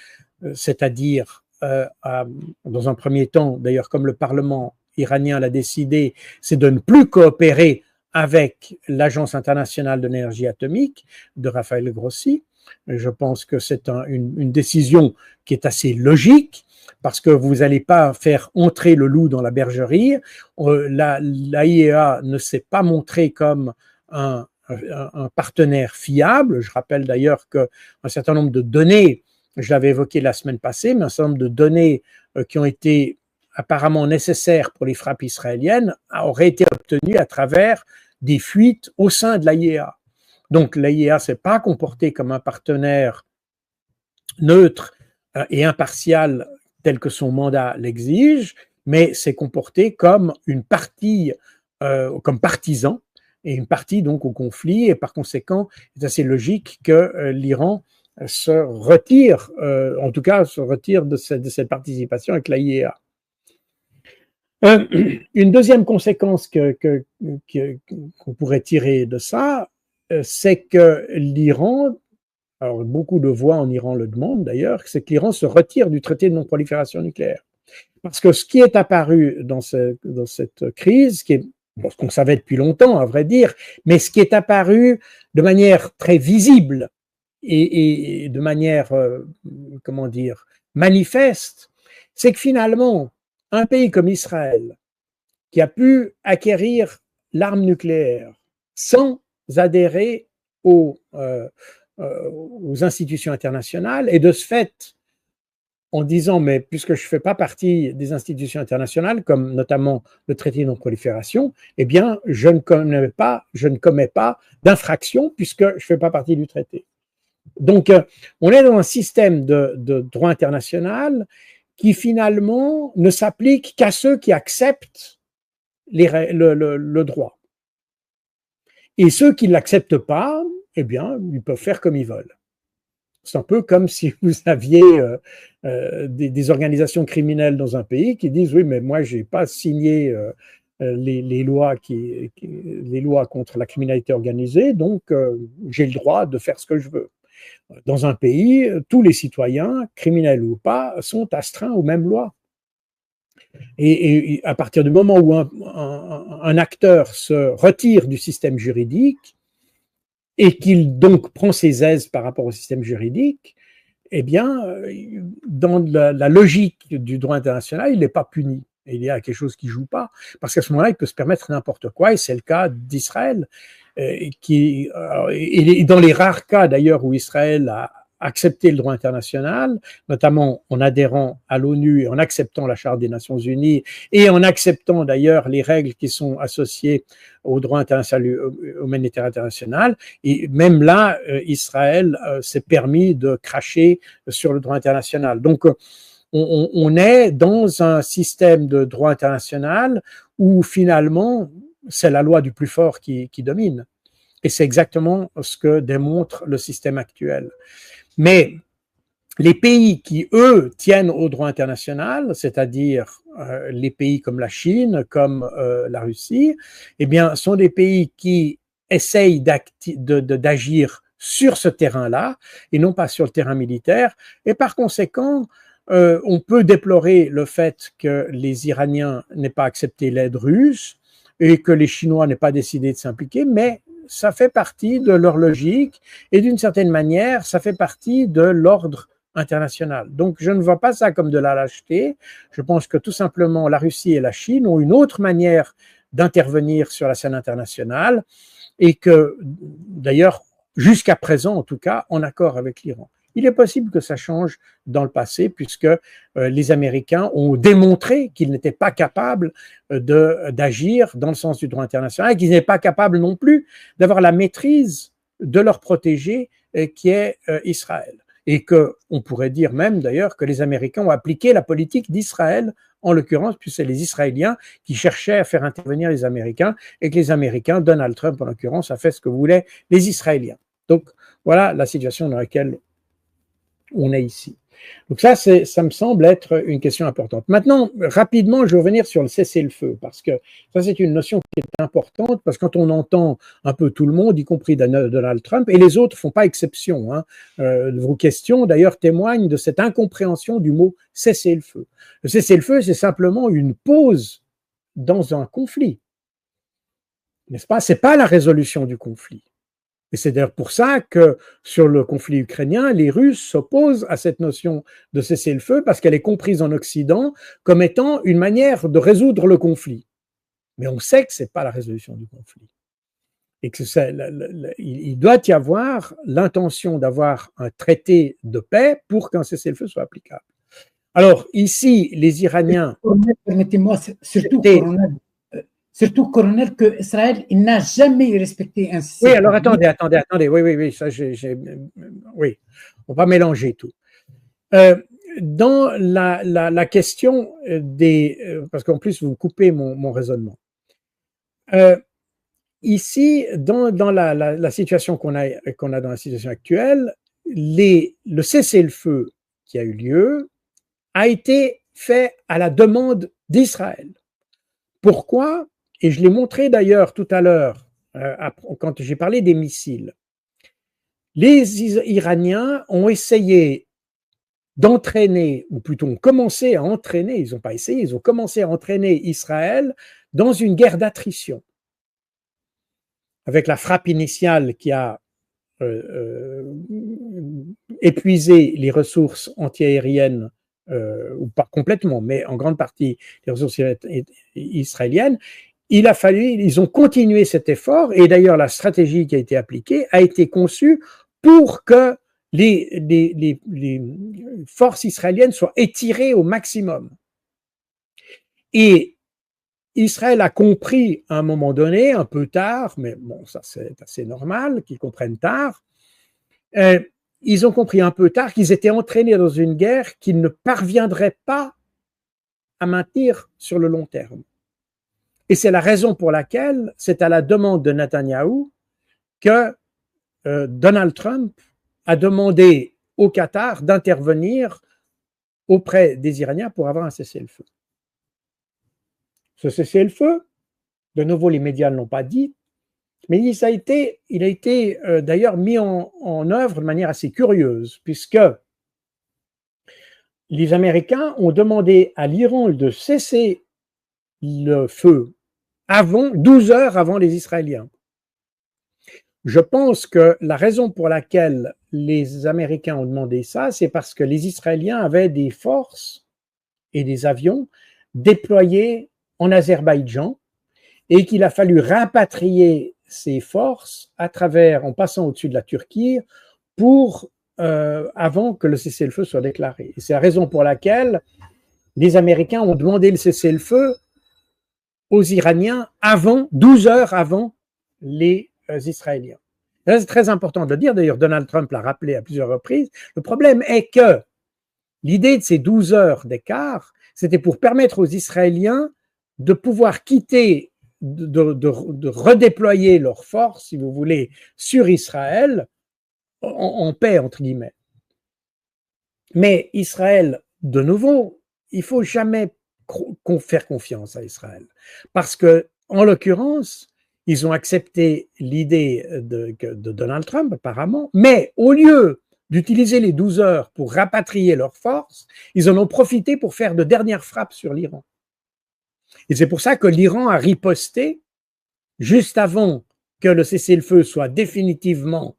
[SPEAKER 2] c'est-à-dire, dans un premier temps, d'ailleurs, comme le Parlement iranien l'a décidé, c'est de ne plus coopérer avec l'Agence internationale de l'énergie atomique de Rafael Grossi. Je pense que c'est une décision qui est assez logique, parce que vous n'allez pas faire entrer le loup dans la bergerie. L'AIEA ne s'est pas montré comme un partenaire fiable. Je rappelle d'ailleurs qu'un certain nombre de données, je l'avais évoqué la semaine passée, mais un certain nombre de données qui ont été apparemment nécessaires pour les frappes israéliennes auraient été obtenues à travers des fuites au sein de l'AIEA. Donc l'AIEA ne s'est pas comporté comme un partenaire neutre et impartial tel que son mandat l'exige, mais s'est comporté comme une partie, comme partisan, et une partie donc au conflit, et par conséquent, c'est assez logique que l'Iran se retire, en tout cas se retire de cette participation avec l'AIEA. Une deuxième conséquence qu'on pourrait tirer de ça, c'est que l'Iran, alors beaucoup de voix en Iran le demandent d'ailleurs, c'est que l'Iran se retire du traité de non-prolifération nucléaire. Parce que ce qui est apparu dans cette crise, ce qu'on savait depuis longtemps à vrai dire, mais ce qui est apparu de manière très visible et de manière, manifeste, c'est que finalement, un pays comme Israël, qui a pu acquérir l'arme nucléaire sans adhérer aux institutions internationales, et de ce fait, en disant, mais puisque je ne fais pas partie des institutions internationales, comme notamment le traité de non-prolifération, eh bien, je ne commets pas d'infraction puisque je ne fais pas partie du traité. Donc, on est dans un système de droit international qui finalement ne s'applique qu'à ceux qui acceptent le droit. Et ceux qui ne l'acceptent pas, eh bien, ils peuvent faire comme ils veulent. C'est un peu comme si vous aviez des organisations criminelles dans un pays qui disent « oui, mais moi, je n'ai pas signé les lois contre la criminalité organisée, donc j'ai le droit de faire ce que je veux ». Dans un pays, tous les citoyens, criminels ou pas, sont astreints aux mêmes lois. Et à partir du moment où un acteur se retire du système juridique et qu'il donc prend ses aises par rapport au système juridique, eh bien, dans la logique du droit international, il n'est pas puni. Il y a quelque chose qui ne joue pas, parce qu'à ce moment-là, il peut se permettre n'importe quoi, et c'est le cas d'Israël. Et dans les rares cas d'ailleurs où Israël a accepté le droit international, notamment en adhérant à l'ONU et en acceptant la Charte des Nations Unies et en acceptant d'ailleurs les règles qui sont associées au droit international, au humanitaire international, et même là, Israël s'est permis de cracher sur le droit international. Donc, on est dans un système de droit international où finalement, c'est la loi du plus fort qui domine. Et c'est exactement ce que démontre le système actuel. Mais les pays qui, eux, tiennent au droit international, c'est-à-dire les pays comme la Chine, comme la Russie, eh bien, sont des pays qui essayent d'agir sur ce terrain-là et non pas sur le terrain militaire. Et par conséquent, on peut déplorer le fait que les Iraniens n'aient pas accepté l'aide russe et que les Chinois n'aient pas décidé de s'impliquer, mais ça fait partie de leur logique et d'une certaine manière, ça fait partie de l'ordre international. Donc, je ne vois pas ça comme de la lâcheté. Je pense que tout simplement, la Russie et la Chine ont une autre manière d'intervenir sur la scène internationale et que, d'ailleurs, jusqu'à présent, en tout cas, en accord avec l'Iran. Il est possible que ça change dans le passé puisque les Américains ont démontré qu'ils n'étaient pas capables d'agir dans le sens du droit international et qu'ils n'étaient pas capables non plus d'avoir la maîtrise de leur protégé qui est Israël. Et qu'on pourrait dire même d'ailleurs que les Américains ont appliqué la politique d'Israël, en l'occurrence, puisque c'est les Israéliens qui cherchaient à faire intervenir les Américains et que les Américains, Donald Trump en l'occurrence, a fait ce que voulaient les Israéliens. Donc voilà la situation dans laquelle on est ici. Donc ça me semble être une question importante. Maintenant, rapidement, je vais revenir sur le cessez-le-feu, parce que ça, c'est une notion qui est importante, parce que quand on entend un peu tout le monde, y compris Donald Trump, et les autres font pas exception, hein, vos questions, d'ailleurs, témoignent de cette incompréhension du mot cessez-le-feu. Le cessez-le-feu, c'est simplement une pause dans un conflit, n'est-ce pas? C'est pas la résolution du conflit. Et c'est d'ailleurs pour ça que sur le conflit ukrainien, les Russes s'opposent à cette notion de cessez-le-feu parce qu'elle est comprise en Occident comme étant une manière de résoudre le conflit. Mais on sait que c'est pas la résolution du conflit. Et que il doit y avoir l'intention d'avoir un traité de paix pour qu'un cessez-le-feu soit applicable. Alors ici, les Iraniens...
[SPEAKER 1] Permettez-moi, surtout, colonel, que Israël n'a jamais respecté un cessez-le-feu.
[SPEAKER 2] Oui, alors attendez. Oui, ça, oui, on va mélanger tout. Dans la question des... parce qu'en plus, vous coupez mon raisonnement. Ici, dans la situation qu'on a dans la situation actuelle, le cessez-le-feu qui a eu lieu a été fait à la demande d'Israël. Pourquoi? Et je l'ai montré d'ailleurs tout à l'heure quand j'ai parlé des missiles. Les Iraniens ont essayé d'entraîner, ou plutôt ont commencé à entraîner, ils n'ont pas essayé, ils ont commencé à entraîner Israël dans une guerre d'attrition. Avec la frappe initiale qui a épuisé les ressources antiaériennes, ou pas complètement, mais en grande partie les ressources israéliennes, ils ont continué cet effort, et d'ailleurs la stratégie qui a été appliquée a été conçue pour que les forces israéliennes soient étirées au maximum. Et Israël a compris à un moment donné, un peu tard, mais bon, ça c'est assez normal qu'ils comprennent tard, ils ont compris un peu tard qu'ils étaient entraînés dans une guerre qu'ils ne parviendraient pas à maintenir sur le long terme. Et c'est la raison pour laquelle c'est à la demande de Netanyahou que Donald Trump a demandé au Qatar d'intervenir auprès des Iraniens pour avoir un cessez-le-feu. Ce cessez-le-feu, de nouveau les médias ne l'ont pas dit, mais il a été d'ailleurs mis en œuvre de manière assez curieuse, puisque les Américains ont demandé à l'Iran de cesser le feu 12 heures avant les Israéliens. Je pense que la raison pour laquelle les Américains ont demandé ça, c'est parce que les Israéliens avaient des forces et des avions déployés en Azerbaïdjan et qu'il a fallu rapatrier ces forces en passant au-dessus de la Turquie avant que le cessez-le-feu soit déclaré. Et c'est la raison pour laquelle les Américains ont demandé le cessez-le-feu aux Iraniens 12 heures avant les Israéliens. C'est très important de le dire, d'ailleurs Donald Trump l'a rappelé à plusieurs reprises. Le problème est que L'idée de ces 12 heures d'écart, c'était pour permettre aux Israéliens de pouvoir quitter, de redéployer leurs forces, si vous voulez, sur Israël, en paix, entre guillemets. Mais Israël, de nouveau, il faut jamais faire confiance à Israël. Parce que, en l'occurrence, ils ont accepté l'idée de Donald Trump, apparemment, mais au lieu d'utiliser les 12 heures pour rapatrier leurs forces, ils en ont profité pour faire de dernières frappes sur l'Iran. Et c'est pour ça que l'Iran a riposté juste avant que le cessez-le-feu soit définitivement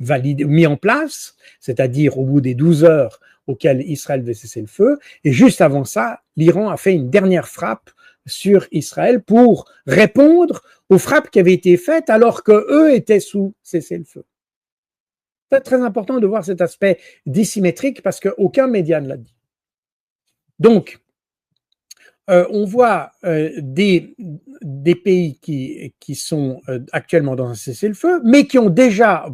[SPEAKER 2] validé, mis en place, c'est-à-dire au bout des 12 heures auxquelles Israël devait cesser le feu. Et juste avant ça, l'Iran a fait une dernière frappe sur Israël pour répondre aux frappes qui avaient été faites alors qu'eux étaient sous cessez-le-feu. C'est très important de voir cet aspect dissymétrique parce qu'aucun média ne l'a dit. Donc, on voit des pays qui sont actuellement dans un cessez-le-feu, mais qui ont déjà,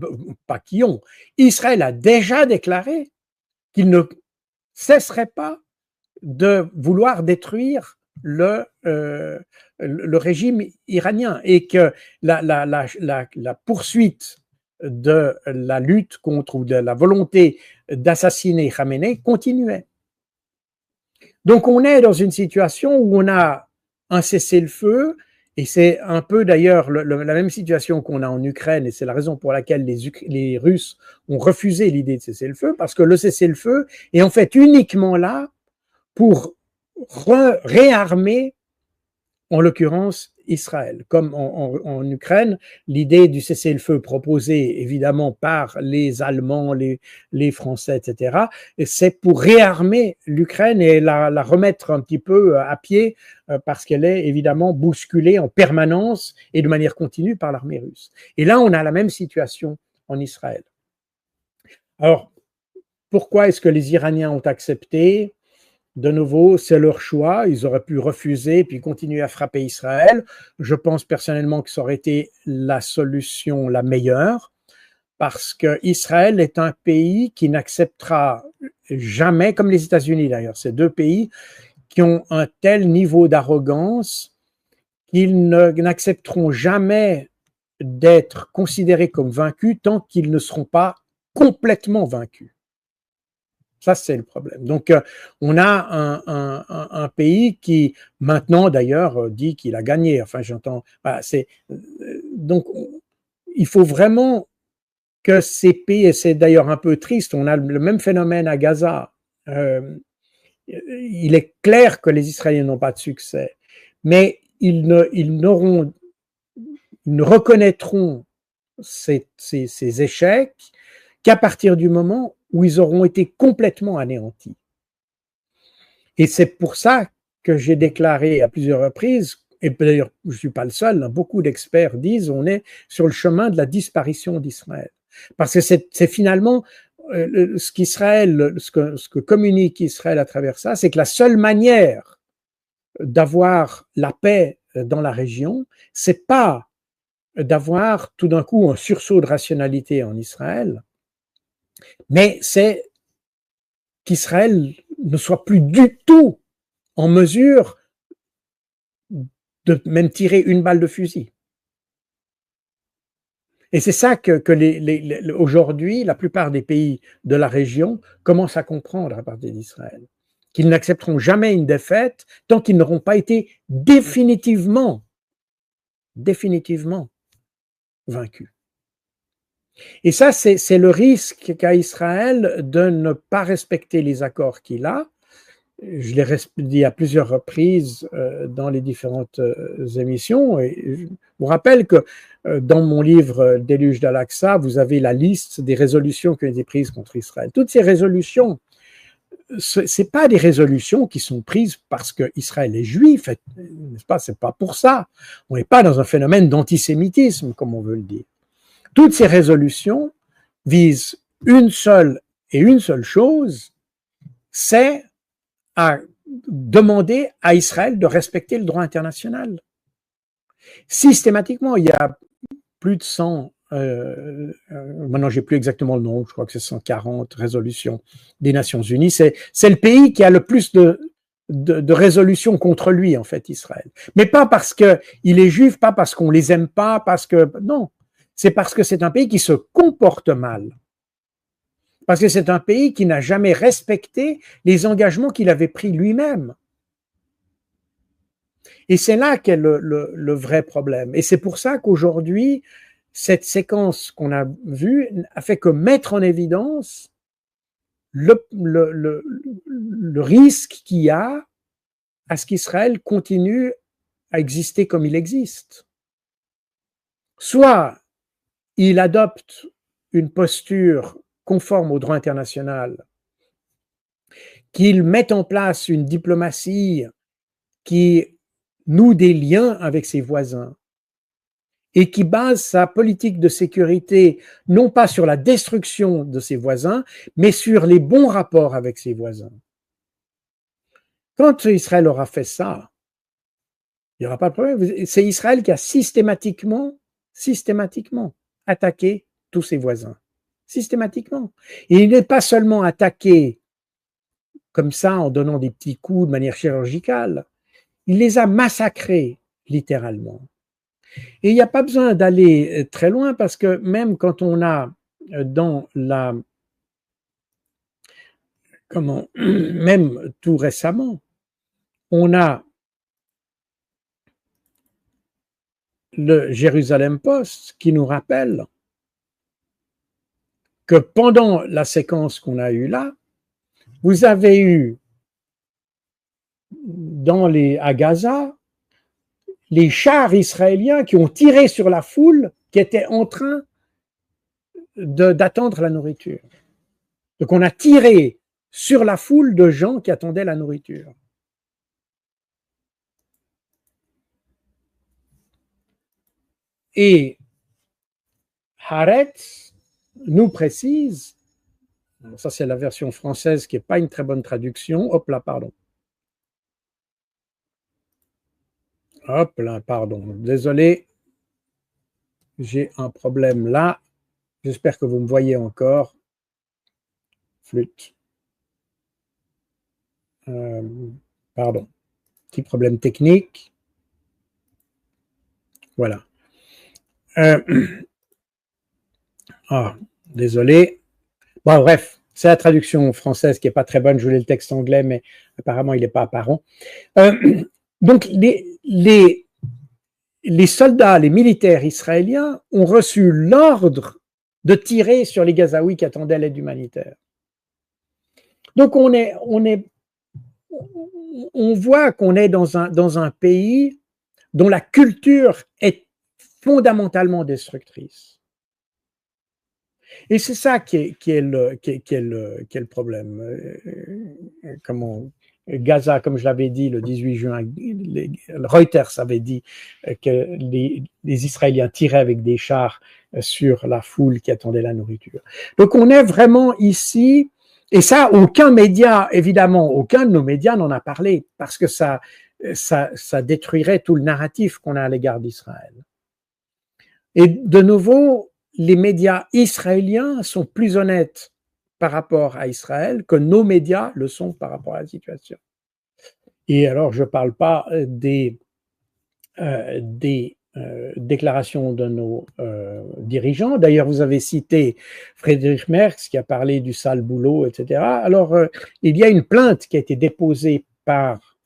[SPEAKER 2] Israël a déjà déclaré qu'il ne cesserait pas de vouloir détruire le régime iranien et que la poursuite de la lutte contre ou de la volonté d'assassiner Khamenei continuait. Donc, on est dans une situation où on a un cessez-le-feu, et c'est un peu d'ailleurs la même situation qu'on a en Ukraine, et c'est la raison pour laquelle les Russes ont refusé l'idée de cessez-le-feu, parce que le cessez-le-feu est en fait uniquement là pour réarmer, en l'occurrence, Israël. Comme en Ukraine, l'idée du cessez-le-feu proposé évidemment par les Allemands, les Français, etc., c'est pour réarmer l'Ukraine et la remettre un petit peu à pied parce qu'elle est évidemment bousculée en permanence et de manière continue par l'armée russe. Et là, on a la même situation en Israël. Alors, pourquoi est-ce que les Iraniens ont accepté ? De nouveau, c'est leur choix. Ils auraient pu refuser puis continuer à frapper Israël. Je pense personnellement que ça aurait été la solution la meilleure parce que Israël est un pays qui n'acceptera jamais, comme les États-Unis d'ailleurs, ces deux pays qui ont un tel niveau d'arrogance qu'ils n'accepteront jamais d'être considérés comme vaincus tant qu'ils ne seront pas complètement vaincus. Ça, c'est le problème. Donc, on a un pays qui, maintenant, d'ailleurs, dit qu'il a gagné. Enfin, j'entends... Voilà, donc, il faut vraiment que ces pays, et c'est d'ailleurs un peu triste, on a le même phénomène à Gaza. Il est clair que les Israéliens n'ont pas de succès, mais ils ne reconnaîtront ces échecs qu'à partir du moment où ils auront été complètement anéantis. Et c'est pour ça que j'ai déclaré à plusieurs reprises, et d'ailleurs je ne suis pas le seul, beaucoup d'experts disent on est sur le chemin de la disparition d'Israël. Parce que c'est finalement ce que communique Israël à travers ça, c'est que la seule manière d'avoir la paix dans la région, c'est pas d'avoir tout d'un coup un sursaut de rationalité en Israël, mais c'est qu'Israël ne soit plus du tout en mesure de même tirer une balle de fusil. Et c'est ça que aujourd'hui, la plupart des pays de la région commencent à comprendre à partir d'Israël, qu'ils n'accepteront jamais une défaite tant qu'ils n'auront pas été définitivement vaincus. Et ça, c'est le risque qu'a Israël de ne pas respecter les accords qu'il a. Je l'ai dit à plusieurs reprises dans les différentes émissions. Et je vous rappelle que dans mon livre Déluge d'Al-Aqsa, vous avez la liste des résolutions qui ont été prises contre Israël. Toutes ces résolutions, c'est pas des résolutions qui sont prises parce que Israël est juif, n'est-ce pas? C'est pas pour ça. On n'est pas dans un phénomène d'antisémitisme, comme on veut le dire. Toutes ces résolutions visent une seule chose, c'est à demander à Israël de respecter le droit international. Systématiquement, il y a plus de 100 maintenant j'ai plus exactement le nom, je crois que c'est 140 résolutions des Nations Unies, c'est le pays qui a le plus de résolutions contre lui, en fait, Israël. Mais pas parce qu'il est juif, pas parce qu'on les aime pas, parce que, non, c'est parce que c'est un pays qui se comporte mal. Parce que c'est un pays qui n'a jamais respecté les engagements qu'il avait pris lui-même. Et c'est là qu'est le vrai problème. Et c'est pour ça qu'aujourd'hui, cette séquence qu'on a vue a fait que mettre en évidence le risque qu'il y a à ce qu'Israël continue à exister comme il existe. Soit il adopte une posture conforme au droit international, qu'il mette en place une diplomatie qui noue des liens avec ses voisins, et qui base sa politique de sécurité non pas sur la destruction de ses voisins, mais sur les bons rapports avec ses voisins. Quand Israël aura fait ça, il n'y aura pas de problème. C'est Israël qui a systématiquement attaqué tous ses voisins. Systématiquement. Et il n'est pas seulement attaqué comme ça en donnant des petits coups de manière chirurgicale, il les a massacrés littéralement. Et il n'y a pas besoin d'aller très loin parce que même quand on a dans la... même tout récemment, on a le Jérusalem Post qui nous rappelle que pendant la séquence qu'on a eue là, vous avez eu à Gaza les chars israéliens qui ont tiré sur la foule qui était en train d'attendre la nourriture. Donc on a tiré sur la foule de gens qui attendaient la nourriture. Et Haaretz nous précise, ça c'est la version française qui n'est pas une très bonne traduction, hop là, pardon. Hop là, pardon, désolé, j'ai un problème là, j'espère que vous me voyez encore. Flûte. Pardon, petit problème technique. Voilà. Désolé. Bon, bref, c'est la traduction française qui n'est pas très bonne. Je voulais le texte anglais, mais apparemment, il n'est pas apparent. Donc, les soldats, les militaires israéliens ont reçu l'ordre de tirer sur les Gazaouis qui attendaient l'aide humanitaire. Donc, on voit qu'on est dans un pays dont la culture est fondamentalement destructrice. Et c'est ça qui est le problème. Gaza, comme je l'avais dit le 18 juin, Reuters avait dit que les Israéliens tiraient avec des chars sur la foule qui attendait la nourriture. Donc on est vraiment ici, et ça, aucun média, évidemment, aucun de nos médias n'en a parlé, parce que ça détruirait tout le narratif qu'on a à l'égard d'Israël. Et de nouveau, les médias israéliens sont plus honnêtes par rapport à Israël que nos médias le sont par rapport à la situation. Et alors, je ne parle pas des déclarations de nos dirigeants. D'ailleurs, vous avez cité Friedrich Merz qui a parlé du sale boulot, etc. Alors, il y a une plainte qui a été déposée par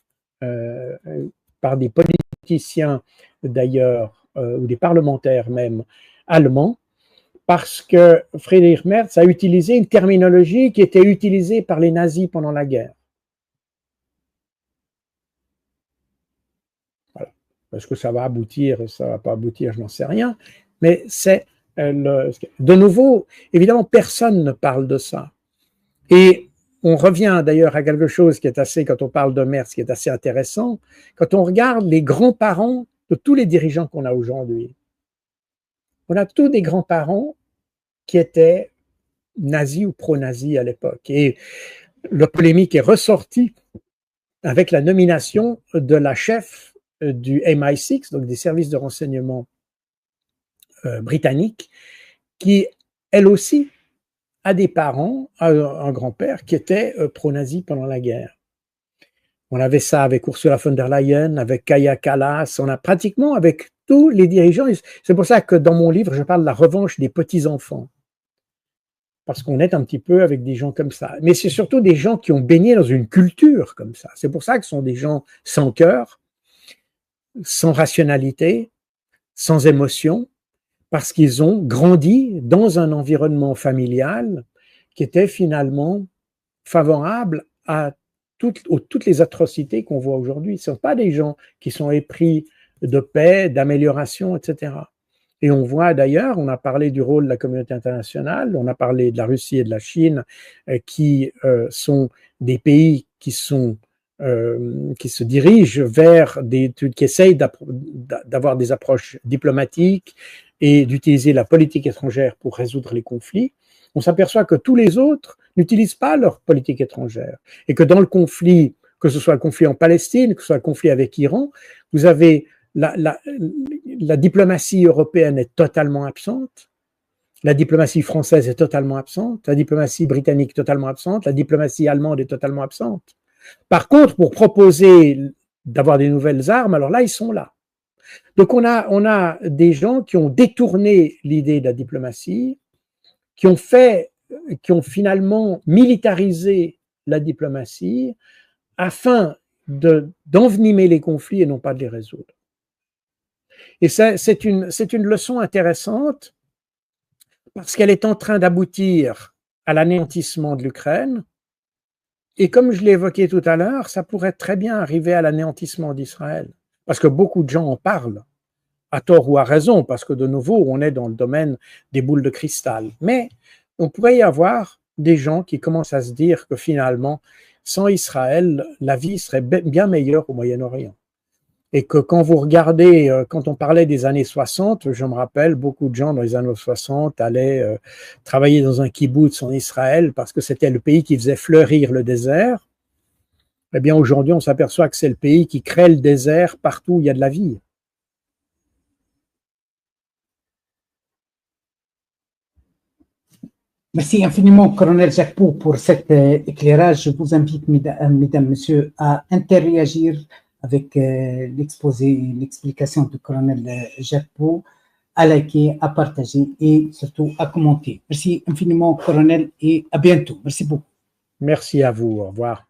[SPEAKER 2] des politiciens d'ailleurs, ou des parlementaires même, allemands, parce que Friedrich Merz a utilisé une terminologie qui était utilisée par les nazis pendant la guerre. Voilà. Est-ce que ça va aboutir, ça ne va pas aboutir, je n'en sais rien, mais c'est de nouveau, évidemment, personne ne parle de ça. Et on revient d'ailleurs à quelque chose qui est assez, quand on parle de Merz, qui est assez intéressant, quand on regarde les grands-parents de tous les dirigeants qu'on a aujourd'hui. On a tous des grands-parents qui étaient nazis ou pro-nazis à l'époque. Et la polémique est ressortie avec la nomination de la chef du MI6, donc des services de renseignement britannique, qui, elle aussi, a des parents, un grand-père qui était pro-nazi pendant la guerre. On avait ça avec Ursula von der Leyen, avec Kaja Kallas, on a pratiquement avec tous les dirigeants. C'est pour ça que dans mon livre, je parle de la revanche des petits-enfants. Parce qu'on est un petit peu avec des gens comme ça. Mais c'est surtout des gens qui ont baigné dans une culture comme ça. C'est pour ça que ce sont des gens sans cœur, sans rationalité, sans émotion, parce qu'ils ont grandi dans un environnement familial qui était finalement favorable à toutes les atrocités qu'on voit aujourd'hui. Ce ne sont pas des gens qui sont épris de paix, d'amélioration, etc. Et on voit d'ailleurs, on a parlé du rôle de la communauté internationale, on a parlé de la Russie et de la Chine, qui sont des pays qui se dirigent vers qui essayent d'avoir des approches diplomatiques et d'utiliser la politique étrangère pour résoudre les conflits. On s'aperçoit que tous les autres n'utilisent pas leur politique étrangère et que dans le conflit, que ce soit le conflit en Palestine, que ce soit le conflit avec l'Iran, vous avez la diplomatie européenne est totalement absente, la diplomatie française est totalement absente, la diplomatie britannique totalement absente, la diplomatie allemande est totalement absente. Par contre, pour proposer d'avoir des nouvelles armes, alors là, ils sont là. Donc on a des gens qui ont détourné l'idée de la diplomatie, qui ont finalement militarisé la diplomatie afin d'envenimer les conflits et non pas de les résoudre. Et c'est une leçon intéressante parce qu'elle est en train d'aboutir à l'anéantissement de l'Ukraine. Et comme je l'ai évoqué tout à l'heure, ça pourrait très bien arriver à l'anéantissement d'Israël. Parce que beaucoup de gens en parlent, à tort ou à raison, parce que de nouveau, on est dans le domaine des boules de cristal. Mais on pourrait y avoir des gens qui commencent à se dire que finalement, sans Israël, la vie serait bien meilleure au Moyen-Orient. Et que quand vous regardez, quand on parlait des années 60, je me rappelle, beaucoup de gens dans les années 60 allaient travailler dans un kibboutz en Israël parce que c'était le pays qui faisait fleurir le désert. Eh bien, aujourd'hui, on s'aperçoit que c'est le pays qui crée le désert partout où il y a de la vie.
[SPEAKER 1] Merci infiniment, Colonel Jakpo, pour cet éclairage. Je vous invite, mesdames, messieurs, à interréagir avec l'exposé et l'explication du colonel Jakpo, à liker, à partager et surtout à commenter. Merci infiniment, colonel, et à bientôt. Merci beaucoup.
[SPEAKER 2] Merci à vous. Au revoir.